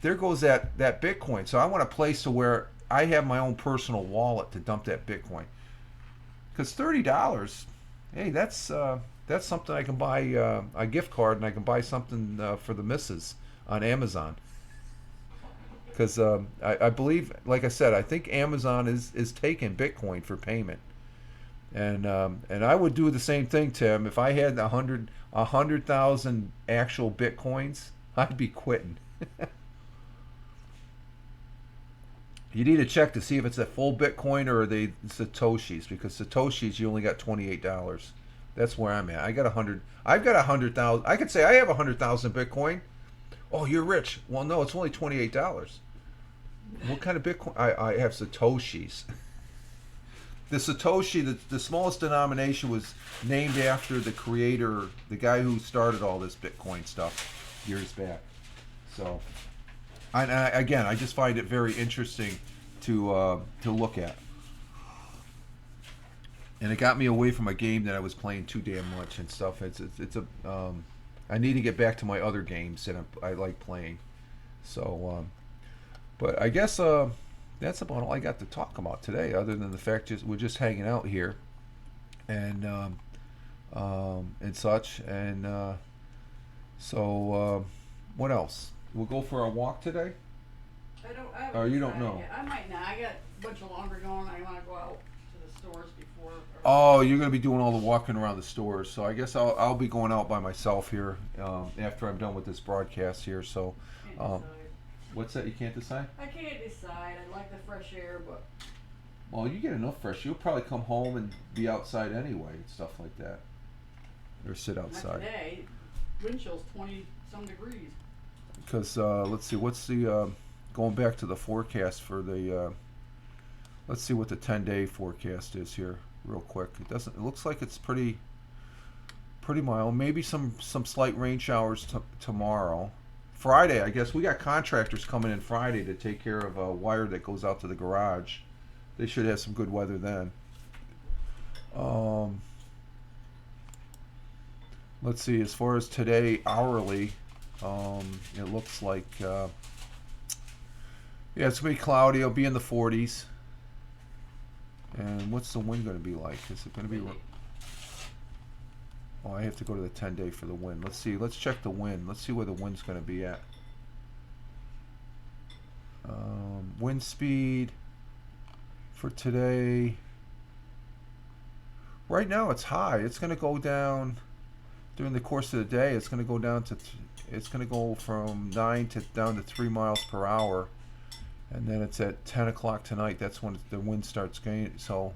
there goes that Bitcoin. So I want a place to where I have my own personal wallet to dump that Bitcoin. Because $30, hey, that's something I can buy a gift card, and I can buy something for the missus on Amazon. Because I believe, like I said, I think Amazon is taking Bitcoin for payment, and I would do the same thing, Tim. If I had 100,000 actual Bitcoins, I'd be quitting. You need to check to see if it's a full Bitcoin or the Satoshis, because Satoshis you only got $28. That's where I'm at. I've got 100,000. I could say I have 100,000 Bitcoin. Oh, you're rich. Well, no, it's only $28. What kind of Bitcoin? I have Satoshis. The Satoshi, the smallest denomination, was named after the creator, the guy who started all this Bitcoin stuff years back. So, again, I just find it very interesting to look at. and it got me away from a game that I was playing too damn much and stuff. It's a I need to get back to my other games that I like playing. So, but I guess that's about all I got to talk about today, other than the fact we're just hanging out here and such. And so, what else? We'll go for a walk today. I haven't Or you don't decided know? yet. I might not. I got a bunch of laundry going. I want to go out to the stores before. Oh, you're gonna be doing all the walking around the stores, so I guess I'll be going out by myself here after I'm done with this broadcast here. So, Can't decide. what's that? You can't decide? I can't decide. I like the fresh air, but Well, you get enough fresh. You'll probably come home and be outside anyway and stuff like that, or sit not outside. today. Wind chill's 20 some degrees. Because let's see, what's the going back to the forecast for the let's see what the 10-day forecast is here real quick. It looks like it's pretty mild. Maybe some slight rain showers tomorrow. Friday, I guess we got contractors coming in Friday to take care of a wire that goes out to the garage. They should have some good weather then. Let's see, as far as today hourly, it looks like yeah, it's gonna be cloudy. It'll be in the 40s. And what's the wind gonna be like? Is it gonna be? Oh, I have to go to the 10-day for the wind. Let's see. Let's check the wind. Let's see where the wind's gonna be at. Wind speed for today. Right now it's high. It's gonna go down during the course of the day. It's gonna go down to. It's going to go from 9 to down to 3 miles per hour, and then it's at 10 o'clock tonight. That's when the wind starts gaining. So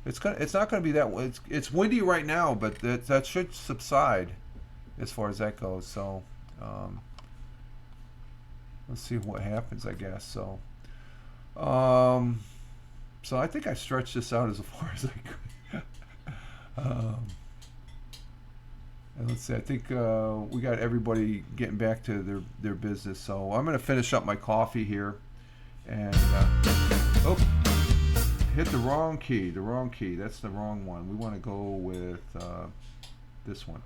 it's not going to be that. It's windy right now, but that should subside as far as that goes. So let's see what happens, I guess. So so I think I stretched this out as far as I could. And let's see, I think we got everybody getting back to their business. So I'm going to finish up my coffee here. And, oh, hit the wrong key. That's the wrong one. We want to go with this one.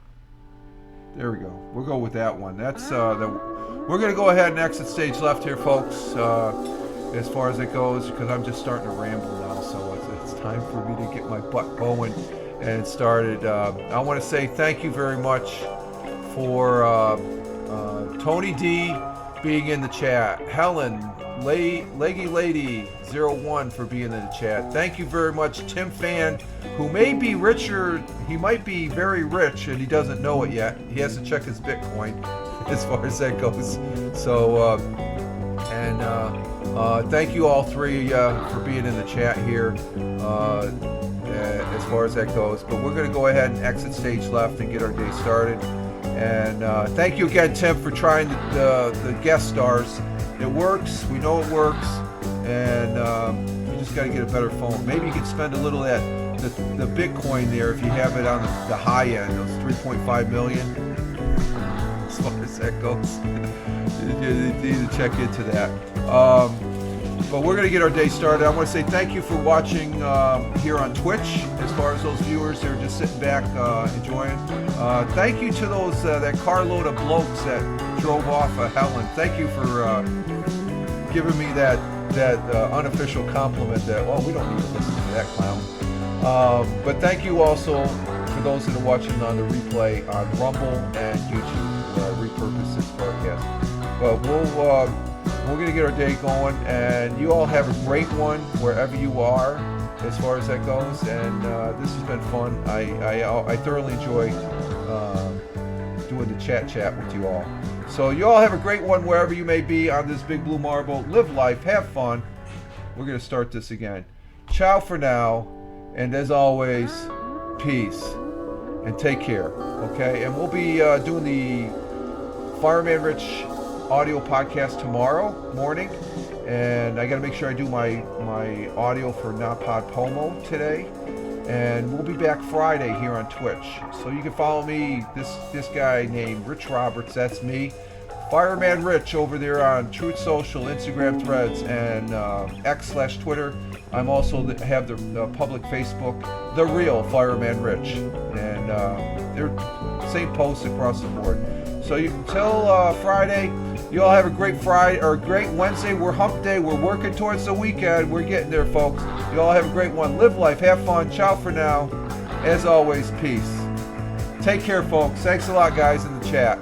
There we go. We'll go with that one. That's we're going to go ahead and exit stage left here, folks, as far as it goes, because I'm just starting to ramble now. So it's time for me to get my butt going and started. I want to say thank you very much for Tony D being in the chat, Helen, Leggy Lady 01 for being in the chat. Thank you very much, Tim Fan, who may be richer. He might be very rich and he doesn't know it yet. He has to check his Bitcoin as far as that goes. So thank you all three for being in the chat here. As far as that goes, but we're going to go ahead and exit stage left and get our day started. And thank you again, Tim, for trying the guest stars. It works. We know it works, and we just got to get a better phone. Maybe you could spend a little of the Bitcoin there if you have it on the high end, those 3.5 million. As far as that goes, you need to check into that. But we're going to get our day started. I want to say thank you for watching here on Twitch, as far as those viewers that are just sitting back enjoying. Thank you to those that carload of blokes that drove off Helen. Thank you for giving me that unofficial compliment that, well, we don't need to listen to that clown. But thank you also for those that are watching on the replay on Rumble and YouTube, where I repurpose this broadcast. But we're going to get our day going, and you all have a great one wherever you are as far as that goes. And this has been fun. I thoroughly enjoy doing the chat with you all. So you all have a great one wherever you may be on this big blue marble. Live life, have fun. We're going to start this again. Ciao for now, and as always, peace and take care. Okay, and we'll be doing the Fireman Rich audio podcast tomorrow morning, and I got to make sure I do my audio for Non-Pod Pomo today, and we'll be back Friday here on Twitch. So you can follow me, this guy named Rich Roberts, that's me, Fireman Rich over there on Truth Social, Instagram Threads, and X/Twitter. I'm also have the public Facebook, The Real Fireman Rich, and they're same posts across the board. So till Friday, you all have a great Friday or a great Wednesday. We're hump day. We're working towards the weekend. We're getting there, folks. You all have a great one. Live life. Have fun. Ciao for now. As always, peace. Take care, folks. Thanks a lot, guys, in the chat.